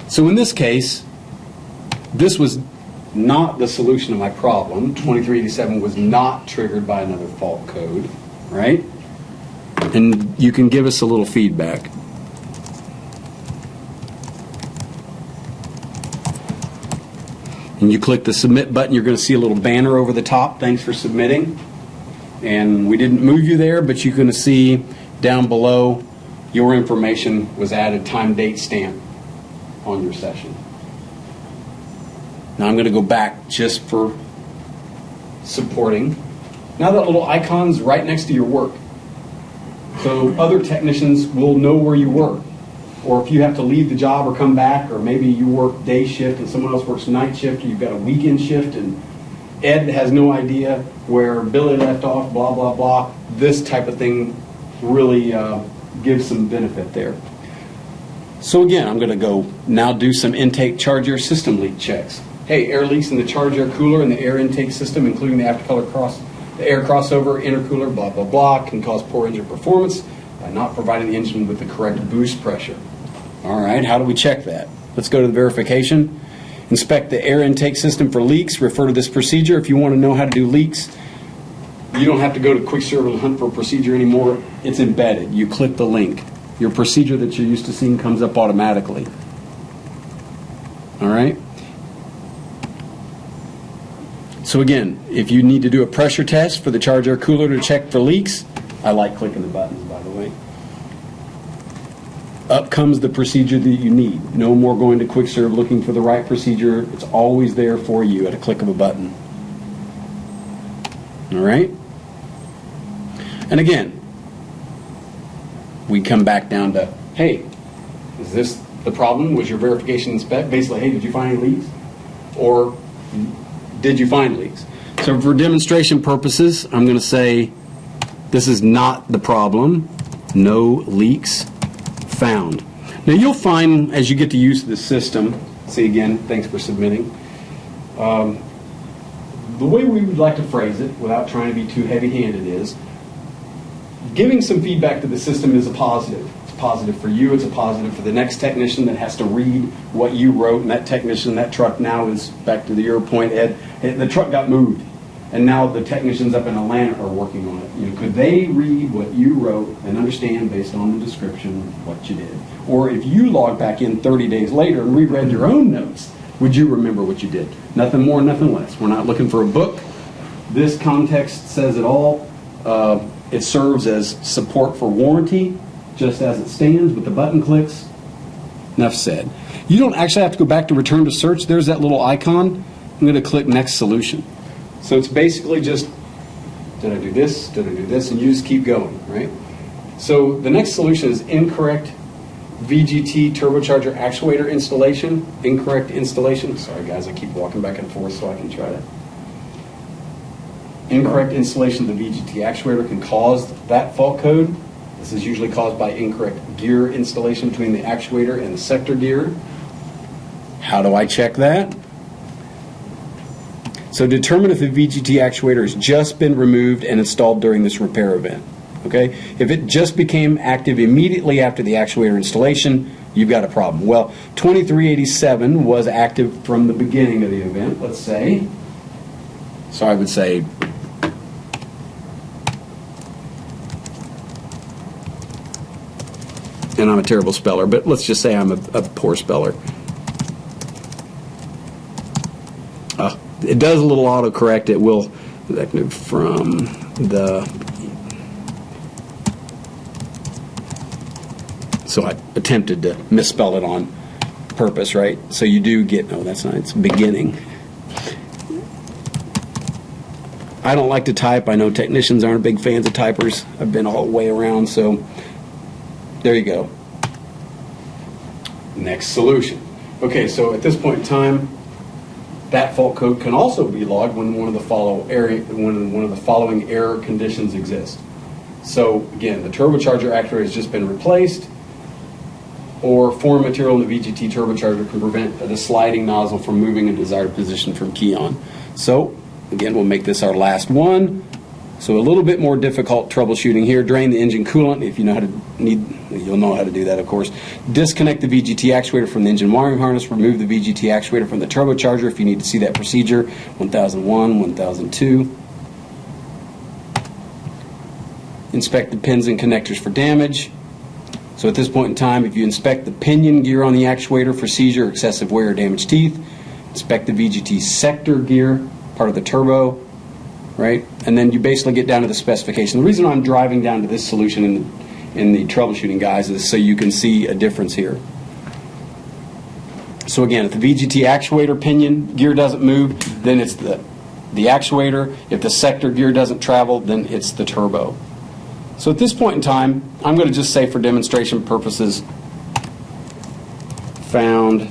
So in this case, this was not the solution to my problem. 2387 was not triggered by another fault code, right? And you can give us a little feedback. And you click the submit button, you're going to see a little banner over the top. Thanks for submitting. And we didn't move you there, but you're going to see down below your information was added, time, date, stamp on your session. Now I'm going to go back just for supporting. Now that little icon's right next to your work. So other technicians will know where you work. Or if you have to leave the job or come back, or maybe you work day shift and someone else works night shift, or you've got a weekend shift and Ed has no idea where Billy left off, blah, blah, blah. This type of thing really gives some benefit there. So again, I'm going to go now do some intake charge air system leak checks. Hey, air leaks in the charge air cooler and the air intake system, including the aftercolor the air crossover, intercooler, blah, blah, blah, can cause poor engine performance by not providing the engine with the correct boost pressure. All right, how do we check that? Let's go to the verification. Inspect the air intake system for leaks. Refer to this procedure. If you want to know how to do leaks, you don't have to go to QuickServe and hunt for a procedure anymore. It's embedded. You click the link. Your procedure that you're used to seeing comes up automatically. All right? So again, if you need to do a pressure test for the charge air cooler to check for leaks, I like clicking the buttons, by the way. Up comes the procedure that you need. No more going to QuickServe looking for the right procedure. It's always there for you at a click of a button. All right? And again, we come back down to, hey, is this the problem? Was your verification inspect? Basically, hey, did you find any leaks? Or did you find leaks? So for demonstration purposes, I'm going to say this is not the problem. No leaks found. Now you'll find as you get to use the system, see again, thanks for submitting, the way we would like to phrase it, without trying to be too heavy-handed, is giving some feedback to the system is a positive. It's positive for you, it's a positive for the next technician that has to read what you wrote, and that technician, that truck now is, back to your point, Ed, the truck got moved, and now the technicians up in Atlanta are working on it. Could they read what you wrote and understand based on the description what you did? Or if you log back in 30 days later and reread your own notes, would you remember what you did? Nothing more, nothing less. We're not looking for a book. This context says it all. It serves as support for warranty, just as it stands with the button clicks. Enough said. You don't actually have to go back to return to search. There's that little icon. I'm going to click next solution. So it's basically just, did I do this? Did I do this? And you just keep going, right? So the next solution is incorrect VGT turbocharger actuator installation. Incorrect installation. Sorry guys, I keep walking back and forth so I can try to. Incorrect installation of the VGT actuator can cause that fault code. This is usually caused by incorrect gear installation between the actuator and the sector gear. How do I check that? So determine if the VGT actuator has just been removed and installed during this repair event. Okay? If it just became active immediately after the actuator installation, you've got a problem. Well, 2387 was active from the beginning of the event, let's say. So I would say, and I'm a terrible speller, but let's just say I'm a poor speller. It does a little autocorrect. It will from the. So I attempted to misspell it on purpose, right? So you do get, no, that's not, it's beginning. I don't like to type. I know technicians aren't big fans of typers. I've been all the way around, so there you go. Next solution. Okay, so at this point in time, that fault code can also be logged when one of the following error conditions exist. So again, the turbocharger actuator has just been replaced, or foreign material in the VGT turbocharger can prevent the sliding nozzle from moving in desired position from key on. So again, we'll make this our last one. So a little bit more difficult troubleshooting here. Drain the engine coolant if you know how to you'll know how to do that, of course. Disconnect the VGT actuator from the engine wiring harness. Remove the VGT actuator from the turbocharger if you need to see that procedure. 1001, 1002. Inspect the pins and connectors for damage. So at this point in time, if you inspect the pinion gear on the actuator for seizure, excessive wear, or damaged teeth, inspect the VGT sector gear, part of the turbo, right? And then you basically get down to the specification. The reason I'm driving down to this solution in the troubleshooting, guys, is so you can see a difference here. So again, if the VGT actuator pinion gear doesn't move, then it's the actuator. If the sector gear doesn't travel, then it's the turbo. So at this point in time, I'm going to just say for demonstration purposes, found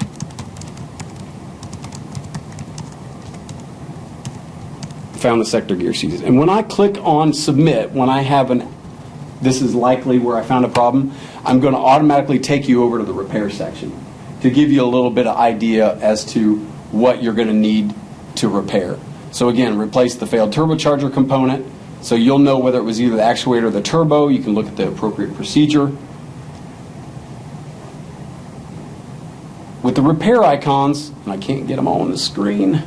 the sector gear seized. And when I click on submit, when I have this is likely where I found a problem, I'm going to automatically take you over to the repair section to give you a little bit of idea as to what you're going to need to repair. So again, replace the failed turbocharger component. So you'll know whether it was either the actuator or the turbo. You can look at the appropriate procedure. With the repair icons, and I can't get them all on the screen,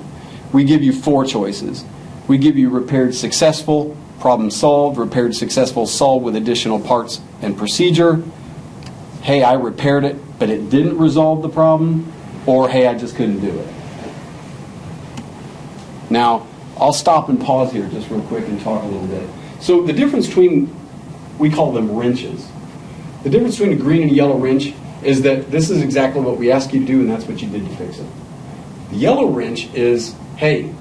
we give you 4 choices. We give you repaired successful, problem solved, repaired successful, solved with additional parts and procedure. Hey, I repaired it, but it didn't resolve the problem. Or, hey, I just couldn't do it. Now, I'll stop and pause here just real quick and talk a little bit. So the difference between, we call them wrenches. The difference between a green and a yellow wrench is that this is exactly what we asked you to do, and that's what you did to fix it. The yellow wrench is, hey,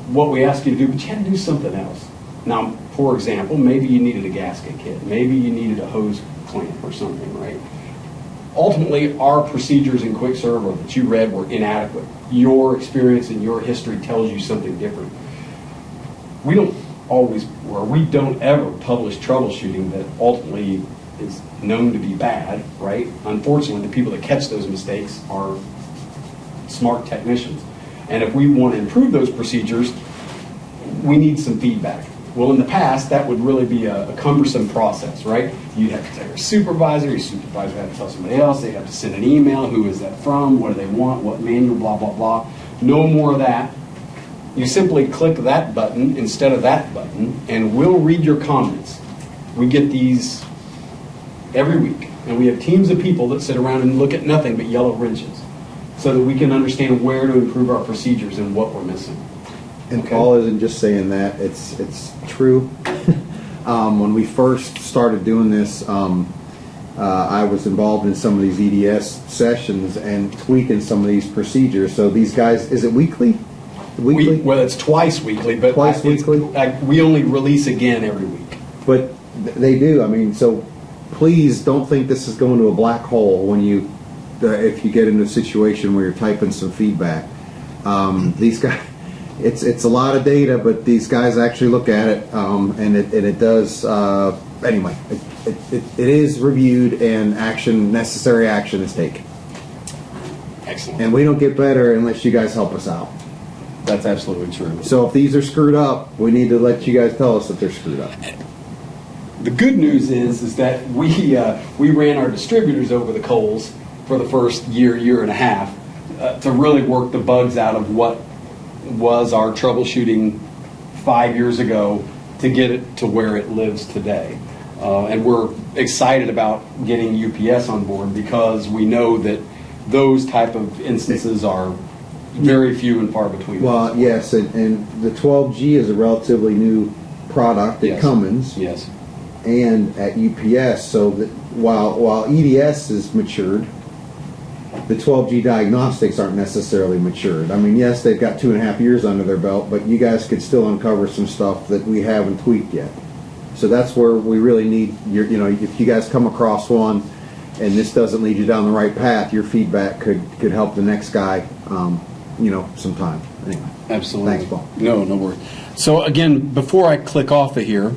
what we asked you to do, but you had to do something else. Now, for example, maybe you needed a gasket kit. Maybe you needed a hose clamp or something, right? Ultimately, our procedures in Quick Serve that you read were inadequate. Your experience and your history tells you something different. We don't ever publish troubleshooting that ultimately is known to be bad, right? Unfortunately, the people that catch those mistakes are smart technicians. And if we want to improve those procedures, we need some feedback. Well, in the past, that would really be a cumbersome process, right? You'd have to tell your supervisor had to tell somebody else, they'd have to send an email, who is that from, what do they want, what manual, blah, blah, blah. No more of that. You simply click that button instead of that button, and we'll read your comments. We get these every week, and we have teams of people that sit around and look at nothing but yellow wrenches so that we can understand where to improve our procedures and what we're missing. And Okay. Paul isn't just saying that, it's true. When we first started doing this, I was involved in some of these EDS sessions and tweaking some of these procedures. So these guys, is it weekly? Weekly? Well, it's twice weekly, but Twice weekly? we only release again every week. But they do, I mean, so please don't think this is going to a black hole when you, if you get into a situation where you're typing some feedback. These guys, it's a lot of data, but these guys actually look at it, and it does. Anyway, it is reviewed, and necessary action is taken. Excellent. And we don't get better unless you guys help us out. That's absolutely true. So if these are screwed up, we need to let you guys tell us that they're screwed up. The good news is that we ran our distributors over the coals for the first year and a half to really work the bugs out of what was our troubleshooting 5 years ago to get it to where it lives today. And we're excited about getting UPS on board because we know that those type of instances are very few and far between. Well, yes, and the 12G is a relatively new product at Yes. Cummins. Yes. And at UPS, so that while EDS is matured, the 12G diagnostics aren't necessarily matured. I mean, yes, they've got 2.5 years under their belt, but you guys could still uncover some stuff that we haven't tweaked yet. So that's where we really need your, if you guys come across one and this doesn't lead you down the right path, your feedback could help the next guy, sometime. Anyway. Absolutely. Thanks, Paul. No worries. So again, before I click off of here,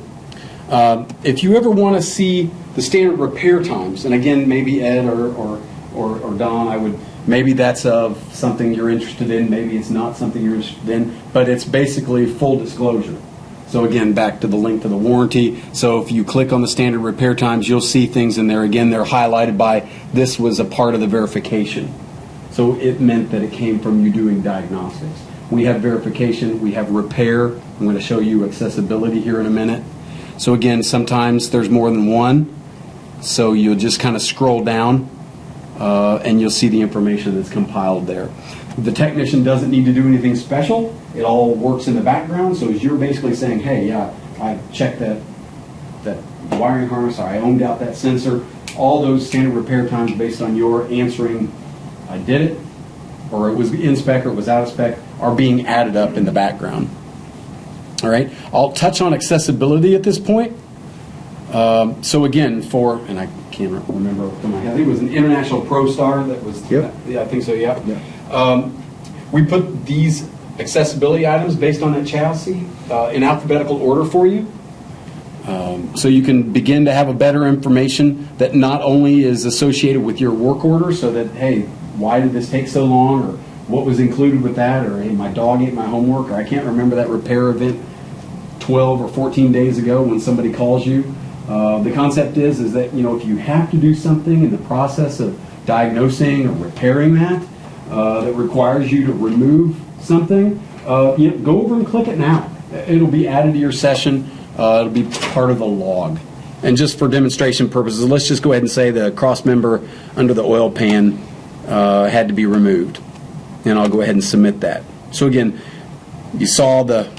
if you ever want to see the standard repair times, and again, maybe Ed or Don, maybe that's something you're interested in, maybe it's not something you're interested in, but it's basically full disclosure. So again, back to the link to the warranty. So if you click on the standard repair times, you'll see things in there. Again, they're highlighted by this was a part of the verification. So it meant that it came from you doing diagnostics. We have verification, we have repair. I'm going to show you accessibility here in a minute. So again, sometimes there's more than one. So you'll just kind of scroll down and you'll see the information that's compiled there. The technician doesn't need to do anything special. It all works in the background. So as you're basically saying, hey, yeah, I checked that wiring harness, or I ohmed out that sensor, all those standard repair times based on your answering, I did it, or it was in spec, or it was out of spec, are being added up in the background. All right. I'll touch on accessibility at this point. So again, and I can't remember off the top of my head, I think it was an International Pro Star that was, Yep. Yeah, I think so, yeah. We put these accessibility items based on that chassis in alphabetical order for you. So you can begin to have a better information that not only is associated with your work order, so that, hey, why did this take so long, or what was included with that, or hey, my dog ate my homework, or I can't remember that repair event 12 or 14 days ago when somebody calls you. The concept is that, if you have to do something in the process of diagnosing or repairing that requires you to remove something, go over and click it now. It'll be added to your session. It'll be part of the log. And just for demonstration purposes, let's just go ahead and say the cross member under the oil pan had to be removed. And I'll go ahead and submit that. So again, you saw the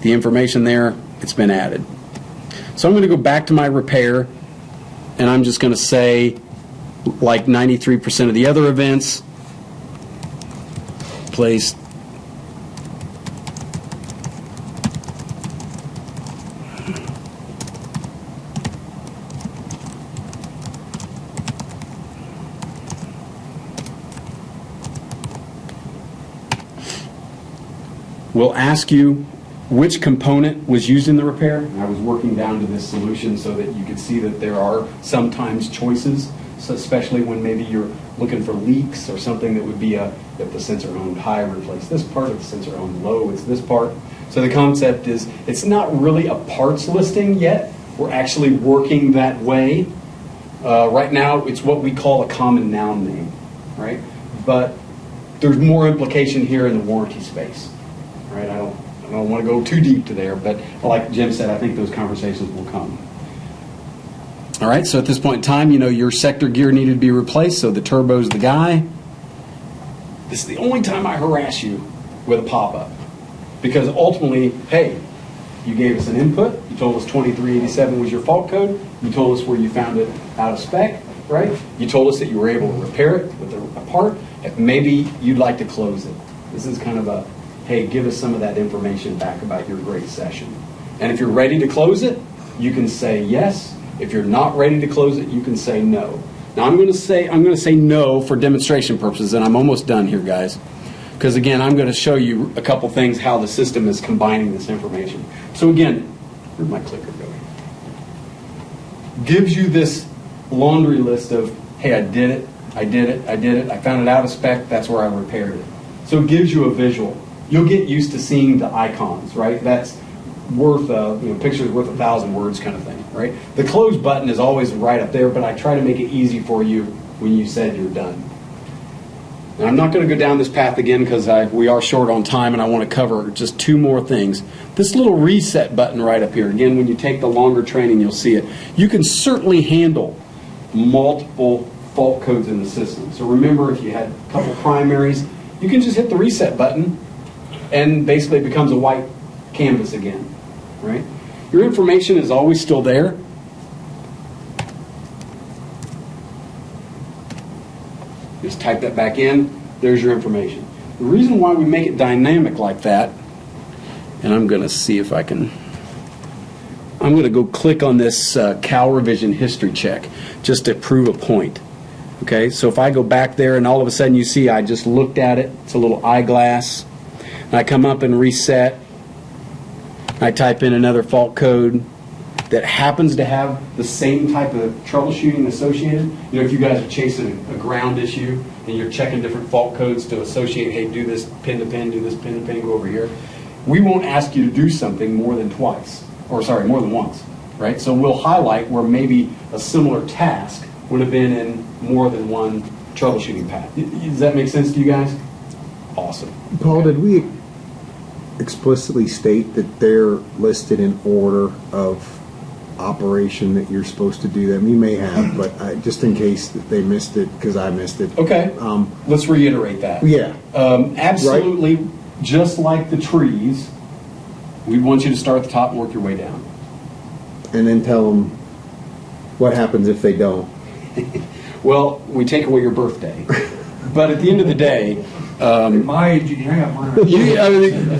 information there. It's been added. So I'm going to go back to my repair, and I'm just going to say, like 93% of the other events, placed we'll ask you which component was used in the repair. I was working down to this solution so that you could see that there are sometimes choices. so especially when maybe you're looking for leaks or something that would be if the sensor owned high, replace this part, if the sensor owned low, it's this part. So the concept is, it's not really a parts listing yet. We're actually working that way. Right now, it's what we call a common noun name, right? But there's more implication here in the warranty space, right? I don't want to go too deep to there, but like Jim said, I think those conversations will come. All right, so at this point in time, your sector gear needed to be replaced, so the turbo's the guy. This is the only time I harass you with a pop-up, because ultimately, hey, you gave us an input, you told us 2387 was your fault code, you told us where you found it out of spec, right? You told us that you were able to repair it with a part. Maybe you'd like to close it. This is kind of a, hey, give us some of that information back about your great session. And if you're ready to close it, you can say yes. If you're not ready to close it, you can say no. Now I'm going to say no for demonstration purposes, and I'm almost done here, guys. Because again, I'm going to show you a couple things how the system is combining this information. So again, where'd my clicker go? Gives you this laundry list of, hey, I did it, I found it out of spec, that's where I repaired it. So it gives you a visual. You'll get used to seeing the icons, right? That's worth, pictures worth 1,000 words kind of thing, right? The close button is always right up there, but I try to make it easy for you when you said you're done. And I'm not going to go down this path again because we are short on time and I want to cover just two more things. This little reset button right up here, again, when you take the longer training, you'll see it. You can certainly handle multiple fault codes in the system. So remember, if you had a couple primaries, you can just hit the reset button and basically it becomes a white canvas again, right? Your information is always still there. Just type that back in, there's your information. The reason why we make it dynamic like that, and I'm going to see if I can, I'm going to go click on this Cal Revision history check just to prove a point. Okay, so if I go back there and all of a sudden you see I just looked at it, it's a little eyeglass, and I come up and reset, I type in another fault code that happens to have the same type of troubleshooting associated. If you guys are chasing a ground issue and you're checking different fault codes to associate, hey, do this pin to pin, do this pin to pin, go over here. We won't ask you to do something more than once, right? So we'll highlight where maybe a similar task would have been in more than one troubleshooting path. Does that make sense to you guys? Awesome. Paul, did we explicitly state that they're listed in order of operation that you're supposed to do them? You may have, but just in case that they missed it, because I missed it. Okay. Let's reiterate that. Yeah. Absolutely, right? Just like the trees, we want you to start at the top and work your way down. And then tell them what happens if they don't. Well, we take away your birthday. But at the end of the day... At my age, you can have mine.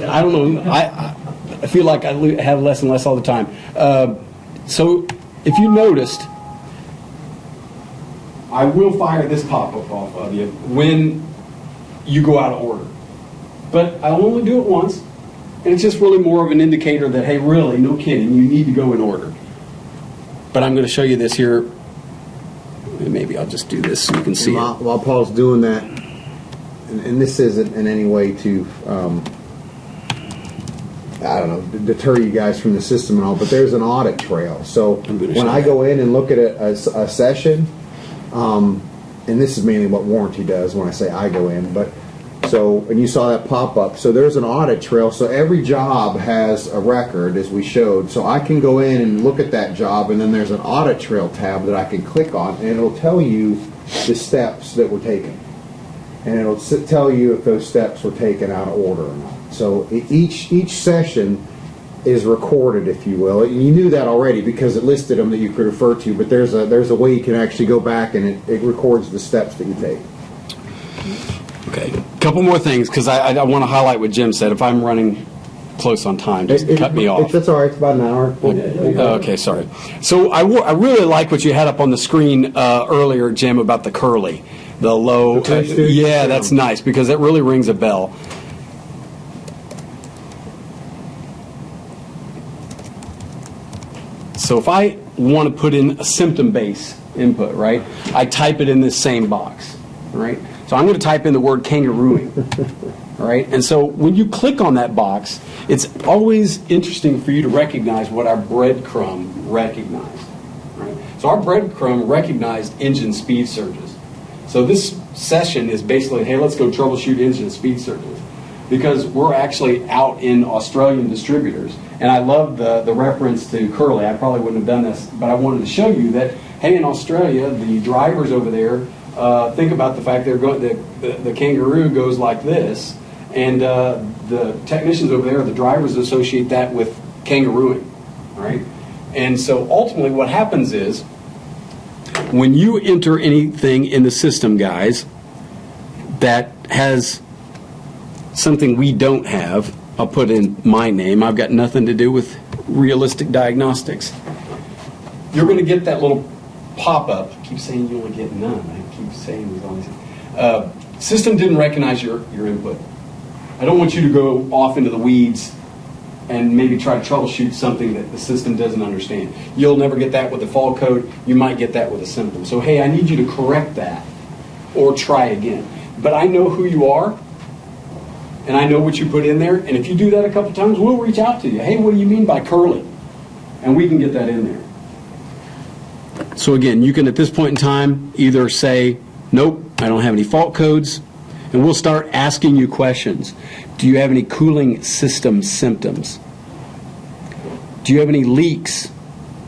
I don't know. I feel like I have less and less all the time. So if you noticed, I will fire this pop-up off of you when you go out of order. But I'll only do it once, and it's just really more of an indicator that, hey, really, no kidding, you need to go in order. But I'm going to show you this here. Maybe I'll just do this so you can see it. While Paul's doing that, and this isn't in any way to, I don't know, deter you guys from the system and all, but there's an audit trail. So when I go in and look at a session, and this is mainly what warranty does when I say I go in, but so, and you saw that pop up, so there's an audit trail, so every job has a record, as we showed, so I can go in and look at that job, and then there's an audit trail tab that I can click on, and it'll tell you the steps that were taken. And it'll tell you if those steps were taken out of order or not. So each session is recorded, if you will. You knew that already because it listed them that you could refer to, but there's a way you can actually go back and it records the steps that you take. Okay, a couple more things because I want to highlight what Jim said. If I'm running close on time, just cut me off. That's all right. It's about an hour. Okay, sorry. So I really like what you had up on the screen earlier, Jim, about the curly. The low, yeah, that's nice because it really rings a bell. So if I want to put in a symptom-based input, right, I type it in this same box, right? So I'm going to type in the word kangarooing, all right? And so when you click on that box, it's always interesting for you to recognize what our breadcrumb recognized, right? So our breadcrumb recognized engine speed surges. So this session is basically, hey, let's go troubleshoot engine speed surges, because we're actually out in Australian distributors. And I love the reference to Curly. I probably wouldn't have done this, but I wanted to show you that, hey, in Australia, the drivers over there think about the fact they're going, the kangaroo goes like this, and the technicians over there, the drivers, associate that with kangarooing, all right? And so ultimately what happens is, when you enter anything in the system, guys, that has something we don't have, I'll put in my name. I've got nothing to do with realistic diagnostics. You're going to get that little pop-up. I keep saying you only get none. I keep saying there's always system didn't recognize your input. I don't want you to go off into the weeds and maybe try to troubleshoot something that the system doesn't understand. You'll never get that with the fault code. You might get that with a symptom. So, hey, I need you to correct that or try again. But I know who you are, and I know what you put in there, and if you do that a couple times, we'll reach out to you. Hey, what do you mean by curly? And we can get that in there. So again, you can at this point in time either say, nope, I don't have any fault codes, and we'll start asking you questions. Do you have any cooling system symptoms? Do you have any leaks?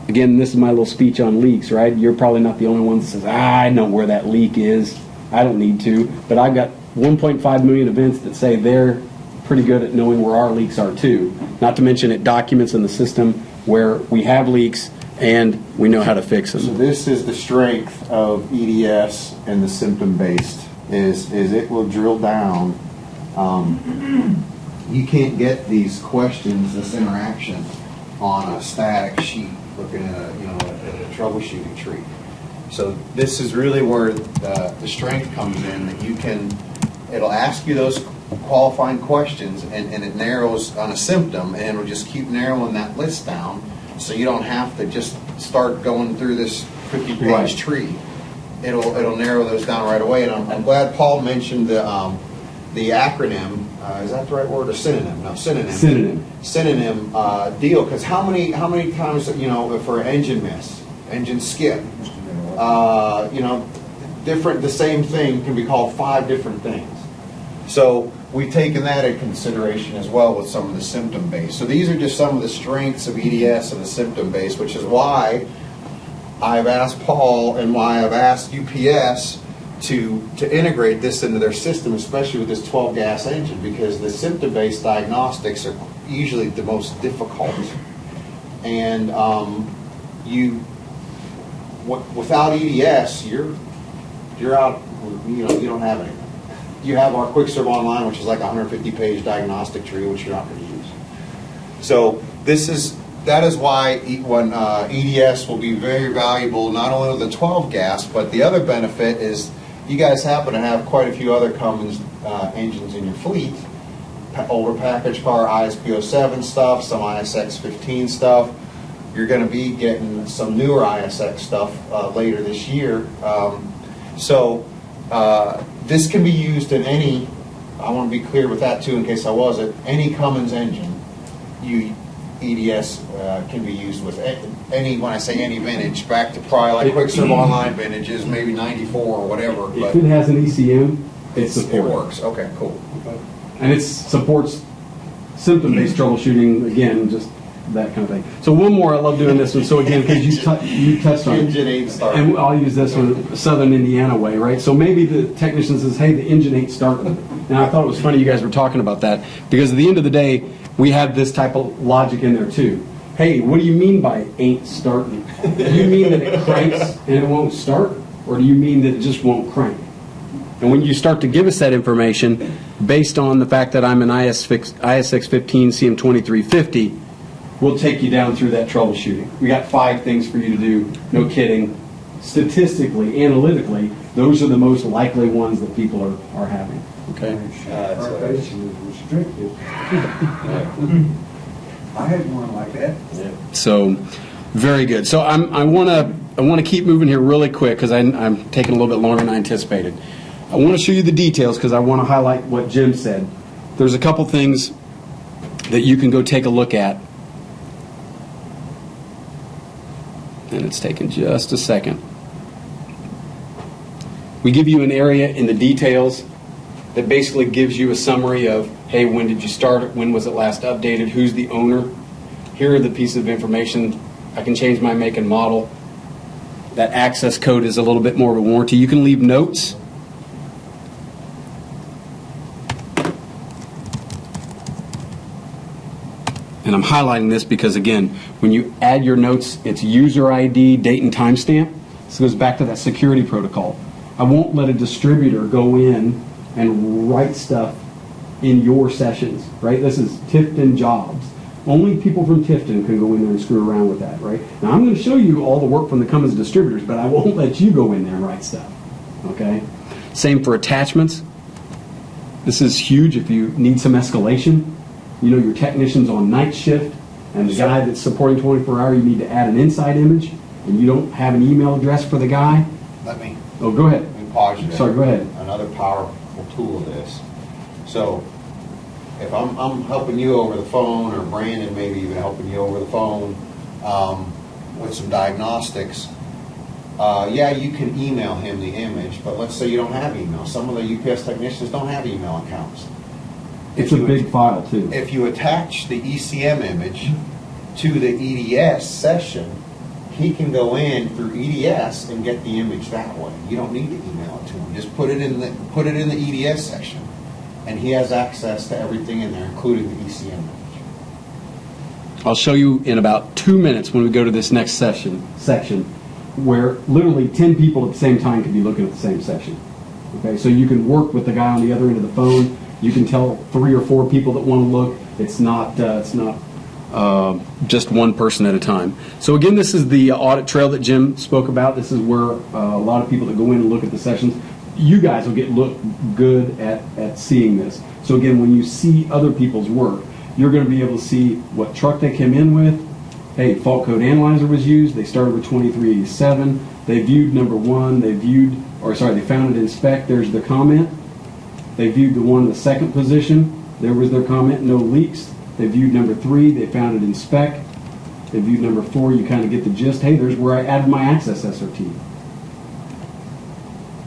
Again, this is my little speech on leaks, right? You're probably not the only one that says, I know where that leak is. I don't need to, but I've got 1.5 million events that say they're pretty good at knowing where our leaks are too. Not to mention it documents in the system where we have leaks and we know how to fix them. So this is the strength of EDS and the symptom-based, is it will drill down. You can't get these questions, this interaction, on a static sheet looking at a troubleshooting tree. So this is really where the strength comes in, that you can, it'll ask you those qualifying questions, and it narrows on a symptom, and it'll just keep narrowing that list down, so you don't have to just start going through this 50-page tree. It'll narrow those down right away. And I'm glad Paul mentioned the acronym. Is that the right word, or synonym? No, synonym. Synonym deal. Because how many times, for engine miss, engine skip, different, the same thing can be called 5 different things. So we've taken that into consideration as well with some of the symptom base. So these are just some of the strengths of EDS and the symptom base, which is why I've asked Paul and why I've asked UPS to integrate this into their system, especially with this 12-gas engine, because the symptom-based diagnostics are usually the most difficult. And without EDS, you're out. You don't have anything. You have our Quick Serve Online, which is like a 150-page diagnostic tree, which you're not going to use. So that is why when EDS will be very valuable, not only with the 12-gas, but the other benefit is you guys happen to have quite a few other Cummins engines in your fleet, older package car, ISP07 stuff, some ISX15 stuff. You're going to be getting some newer ISX stuff later this year. This can be used in any, I want to be clear with that too in case I wasn't, any Cummins engine, EDS can be used with any, when I say any vintage, back to probably like Quick Serve Online vintages, maybe 94 or whatever. If it has an ECM, it works. Okay, cool. And it supports symptom-based troubleshooting, again, just that kind of thing. So one more, I love doing this one. So again, because you touched on it. Engine ain't starting. And I'll use this one, Southern Indiana way, right? So maybe the technician says, hey, the engine ain't starting. And I thought it was funny you guys were talking about that, because at the end of the day, we have this type of logic in there too. Hey, what do you mean by ain't starting? Do you mean that it cranks and it won't start? Or do you mean that it just won't crank? And when you start to give us that information, based on the fact that I'm an ISX15 CM2350, we'll take you down through that troubleshooting. We got 5 things for you to do, no kidding. Statistically, analytically, those are the most likely ones that people are having. Okay? Our patient is restricted. I had one like that. So Very good. So I want to keep moving here really quick because I'm taking a little bit longer than I anticipated. I want to show you the details because I want to highlight what Jim said. There's a couple things that you can go take a look at. And it's taken just a second. We give you an area in the details that basically gives you a summary of, hey, when did you start it? When was it last updated? Who's the owner? Here are the pieces of information. I can change my make and model. That access code is a little bit more of a warranty. You can leave notes. And I'm highlighting this because, again, when you add your notes, it's user ID, date, and timestamp. So it goes back to that security protocol. I won't let a distributor go in and write stuff in your sessions, right? This is Tifton jobs. Only people from Tifton can go in there and screw around with that, right? Now, I'm going to show you all the work from the Cummins distributors, but I won't let you go in there and write stuff, okay? Same for attachments. This is huge if you need some escalation. You know, your technician's on night shift, and the guy that's supporting 24-hour, you need to add an inside image, and you don't have an email address for the guy. Let me Oh, go ahead. pause you there. Sorry, go ahead. Another powerful tool of this. So if I'm helping you over the phone, or Brandon maybe even helping you over the phone with some diagnostics, yeah, you can email him the image, but let's say you don't have email. Some of the UPS technicians don't have email accounts. It's a big file, too. If you attach the ECM image to the EDS session, he can go in through EDS and get the image that way. You don't need to email it to him. Just put it in the EDS session, and he has access to everything in there, including the ECM image. I'll show you in about 2 minutes when we go to this next section, where literally 10 people at the same time can be looking at the same session. Okay, so you can work with the guy on the other end of the phone. You can tell 3 or 4 people that want to look. It's not just one person at a time. So again, this is the audit trail that Jim spoke about. This is where a lot of people that go in and look at the sessions, you guys will get good at seeing this. So again, when you see other people's work, you're going to be able to see what truck they came in with. Hey, fault code analyzer was used. They started with 2387. They viewed number 1. They found it in spec. There's the comment. They viewed the one in the second position. There was their comment, no leaks. They viewed number 3. They found it in spec. They viewed number 4. You kind of get the gist. Hey, there's where I added my access SRT.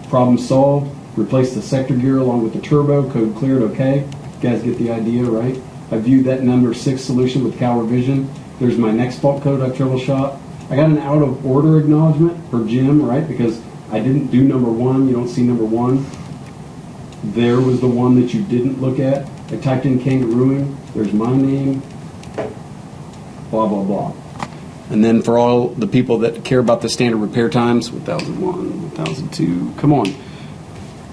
Problem solved. Replaced the sector gear along with the turbo. Code cleared. Okay. You guys get the idea, right? I viewed that number 6 solution with Cow Revision. There's my next fault code I troubleshot. I got an out of order acknowledgement for Jim, right? Because I didn't do number 1. You don't see number 1. There was the one that you didn't look at. I typed in kangarooing. There's my name. Blah, blah, blah. And then for all the people that care about the standard repair times, 1001, 1002, come on.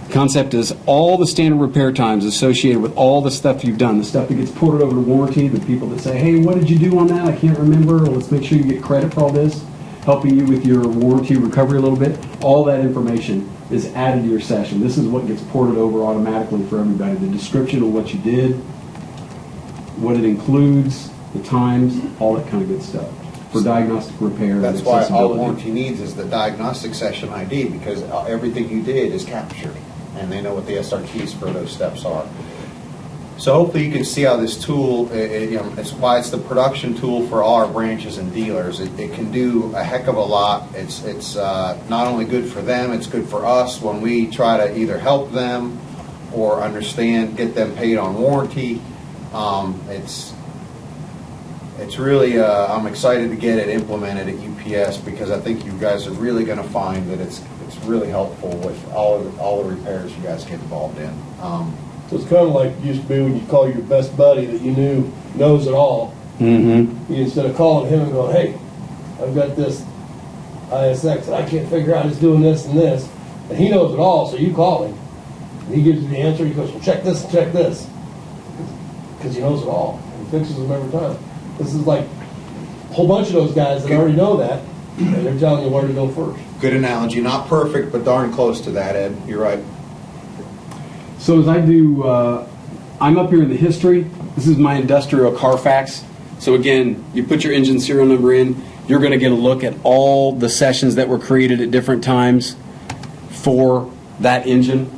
The concept is all the standard repair times associated with all the stuff you've done, the stuff that gets ported over to warranty, the people that say, hey, what did you do on that? I can't remember. Well, let's make sure you get credit for all this, helping you with your warranty recovery a little bit. All that information is added to your session. This is what gets ported over automatically for everybody. The description of what you did, what it includes, the times, all that kind of good stuff for diagnostic repair. That's and why all accessibility. warranty needs is the diagnostic session ID, because everything you did is captured, and they know what the SRTs for those steps are. So hopefully you can see how this tool, it's why it's the production tool for all our branches and dealers. It can do a heck of a lot. It's not only good for them, it's good for us when we try to either help them or get them paid on warranty. It's really, I'm excited to get it implemented at UPS, because I think you guys are really going to find that it's really helpful with all the repairs you guys get involved in. So it's kind of like it used to be when you call your best buddy that you knew knows it all. Mm-hmm. Instead of calling him and going, hey, I've got this ISX and I can't figure out it's doing this and this. And he knows it all, so you call him. And he gives you the answer. He goes, well, check this and check this. Because he knows it all. And he fixes them every time. This is like a whole bunch of those guys that already know that, and they're telling you where to go first. Good analogy. Not perfect, but darn close to that, Ed. You're right. So as I do, I'm up here in the history. This is my industrial Carfax. So again, you put your engine serial number in, You're going to get a look at all the sessions that were created at different times for that engine.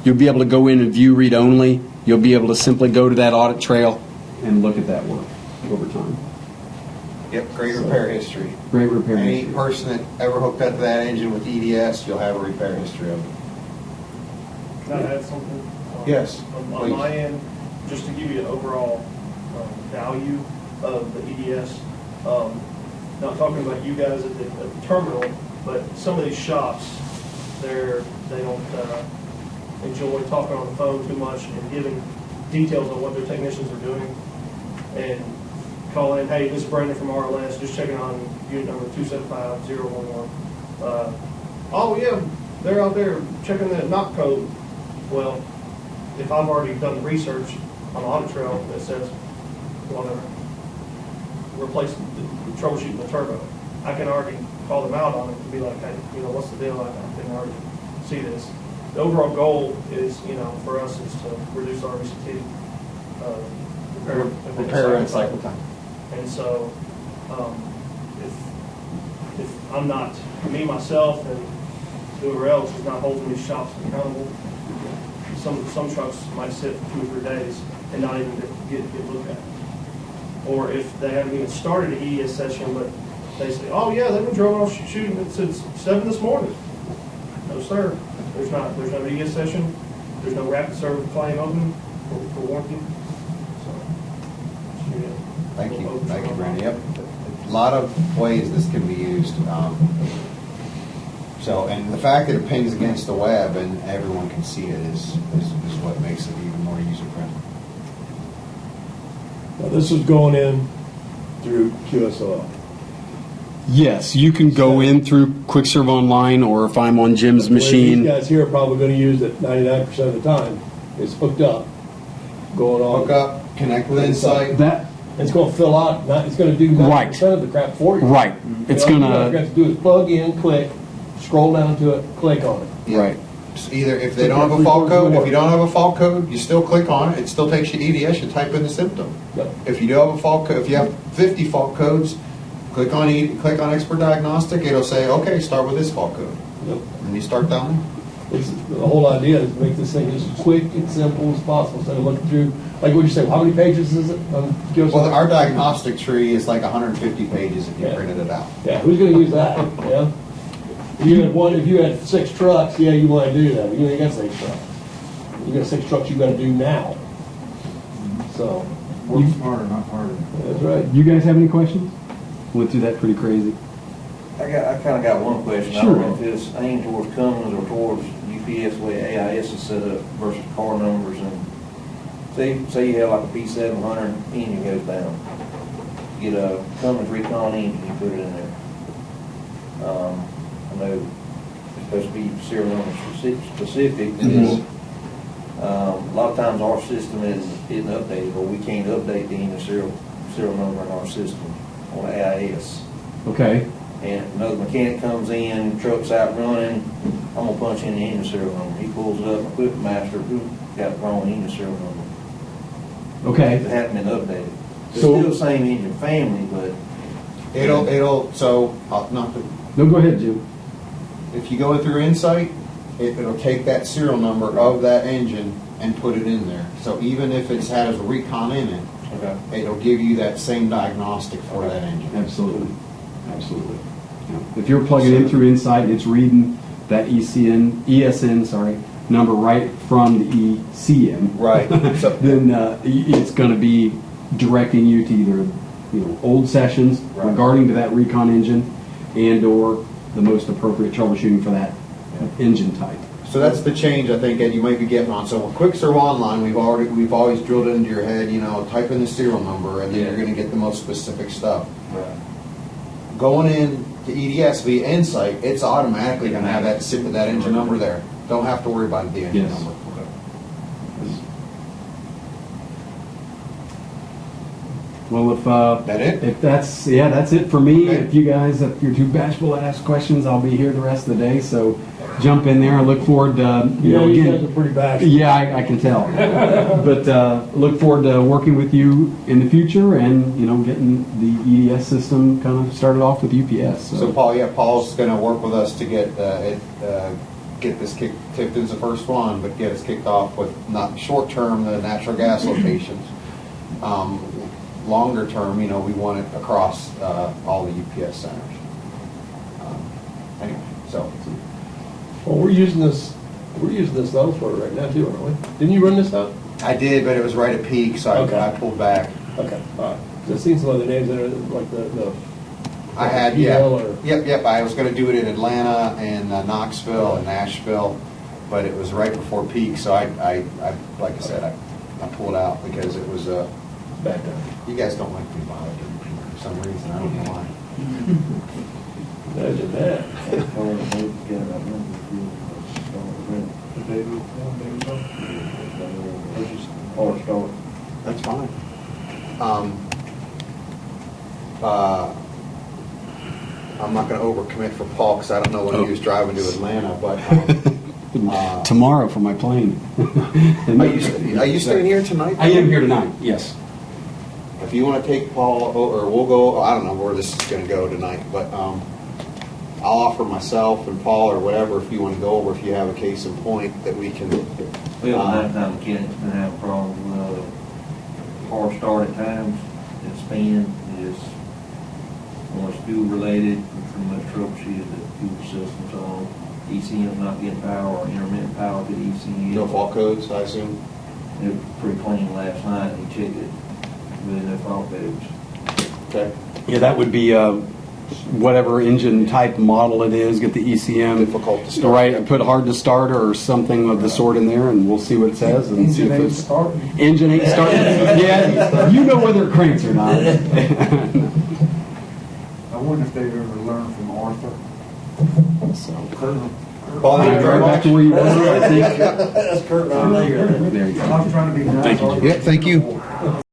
You'll be able to go in and view read only. You'll be able to simply go to that audit trail and look at that work over time. Yep, great repair history. Great repair Any history. person that ever hooked up to that engine with EDS, you'll have a repair history of it. Can I add something? Yes, On please. my end, just to give you an overall value of the EDS, not talking about you guys at the terminal, but some of these shops, they don't enjoy talking on the phone too much and giving details on what their technicians are doing. And call in, hey, this is Brandon from RLS, just checking on unit number 275011. Oh yeah, they're out there checking that knock code. Well, if I've already done the research on the audit trail that says, well, they're replacing, troubleshooting the turbo, I can already call them out on it and be like, hey, what's the deal? I can already see this. The overall goal is, for us is to reduce our RCT, Repair and cycle time. And so, if I'm not, me, myself, and whoever else is not holding these shops accountable, some trucks might sit for 2 or 3 days and not even get looked at. Or if they haven't even started an EDS session, but they say, oh yeah, they've been driving off shooting since 7 this morning. No, sir. There's no EDS session. There's no rapid service claim open for warranty. So, yeah. Thank you, Brandy. Yep, a lot of ways this can be used. And the fact that it pings against the web and everyone can see it is what makes it even more user-friendly. Now, this is going in through QSOL. Yes, you can go in through QuickServe Online, or if I'm on Jim's The way machine. These guys here are probably going to use it 99% of the time. It's hooked up, going on. Hook up, connect with Insight. That It's going to fill out, it's going to do 90% of the crap for you. right. It's All you have gonna to do is plug in, click, scroll down to it, click on it. Yeah. right. Just either if they don't have a fault code, if you don't have a fault code, you still click on it. It still takes you EDS. You type in the symptom. Yep. If you do have a fault code, if you have 50 fault codes, click on Expert Diagnostic. It'll say, okay, start with this fault code, Yep. and you start down there. It's, the whole idea is to make this thing as quick and simple as possible instead of looking through, like what you say, how many pages is it? Well, our diagnostic tree is like 150 pages if you Yeah. printed it out. Yeah, who's going to use that? Yeah. If you had 6 trucks, yeah, you want to do that. But you ain't got 6 trucks. You got 6 trucks you got to do now. So Work smarter, not harder. that's right. You guys have any questions? Went through that pretty crazy. I kind of got one question. I Sure. don't know if it's aimed towards Cummins or towards UPS, the way AIS is set up versus car numbers. And say you have like a P700 engine goes down. You get a Cummins Recon engine, you put it in there. I know it's supposed to be serial number specific. Mhm. A lot of times our system isn't updated, or we can't update the engine serial number in our system on AIS. Okay. And another mechanic comes in, truck's out running, I'm gonna punch in the engine serial number. He pulls up, equipment master, who got the wrong engine serial number? Okay. It hadn't been updated. It's So- still the same engine family, but No, go ahead, Jim. If you go in through Insight, it'll take that serial number of that engine and put it in there. So even if it has a recon in it, okay. it'll give you that same diagnostic for that engine. Absolutely. Absolutely. Yeah. If you're plugging in through Insight, it's reading that ESN number right from the ECM. Right. So- Then it's going to be directing you to either old sessions Right. regarding to that recon engine, and or the most appropriate troubleshooting for that engine type. So that's the change I think that you might be getting on. So with QuickServe Online, we've always drilled it into your head, type in the serial number, and then you're going to get the most specific stuff. Right. Going in to EDS via Insight, it's automatically going to have that sit with that engine number there. Don't have to worry about the engine Yes. number. Well, if That it? if that's it for me. Okay. If you're too bashful to ask questions, I'll be here the rest of the day. So jump in there. I look forward to, You again. guys are pretty passionate. Yeah, I can tell. But look forward to working with you in the future and, getting the EDS system kind of started off with UPS. So Paul, Paul's going to work with us to get get this kicked as the first one, but get us kicked off with not short term the natural gas locations. Longer term, we want it across all the UPS centers. Anyway, so Well, we're using this elsewhere right now too, aren't we? Didn't you run this out? I did, but it was right at peak, so Okay. I pulled back. Okay, all right. 'Cause I've seen some other names that are like the I had, PL or- Yep. I was going to do it in Atlanta and Knoxville and Nashville, but it was right before peak, so I like I said, I pulled out because it was. back down. You guys don't like me bothered for some reason. I don't know why. Imagine that. Or start. That's fine. I'm not going to overcommit for Paul because I don't know when he was driving to Atlanta, but. Tomorrow for my plane. Are you staying here tonight? I am here tonight, yes. If you want to take Paul, or we'll go, I don't know where this is going to go tonight, but I'll offer myself and Paul or whatever if you want to go over, if you have a case in point that we can. We have a lot of time mechanics been having problems with hard start at times, and spin is more fuel related, pretty much troubleshooted the fuel system's on. ECM's not getting power or intermittent power to the ECM. No fault codes, I assume? It was pretty clean last night, and he checked it with no fault codes. Okay. Yeah, that would be whatever engine type model it is, get the ECM. Difficult to start. Right, put hard to start or something of the sort in there, and we'll see what it says. And see if Engine ain't it's starting. Engine ain't starting. Yeah, you know whether it cranks or not. I wonder if they've ever learned from Arthur. Paul, thank you very Right back much. to where you were, I think. That's Kurt right there. There you go. I was trying to be nice. Thank you, Jim. Yeah, thank you.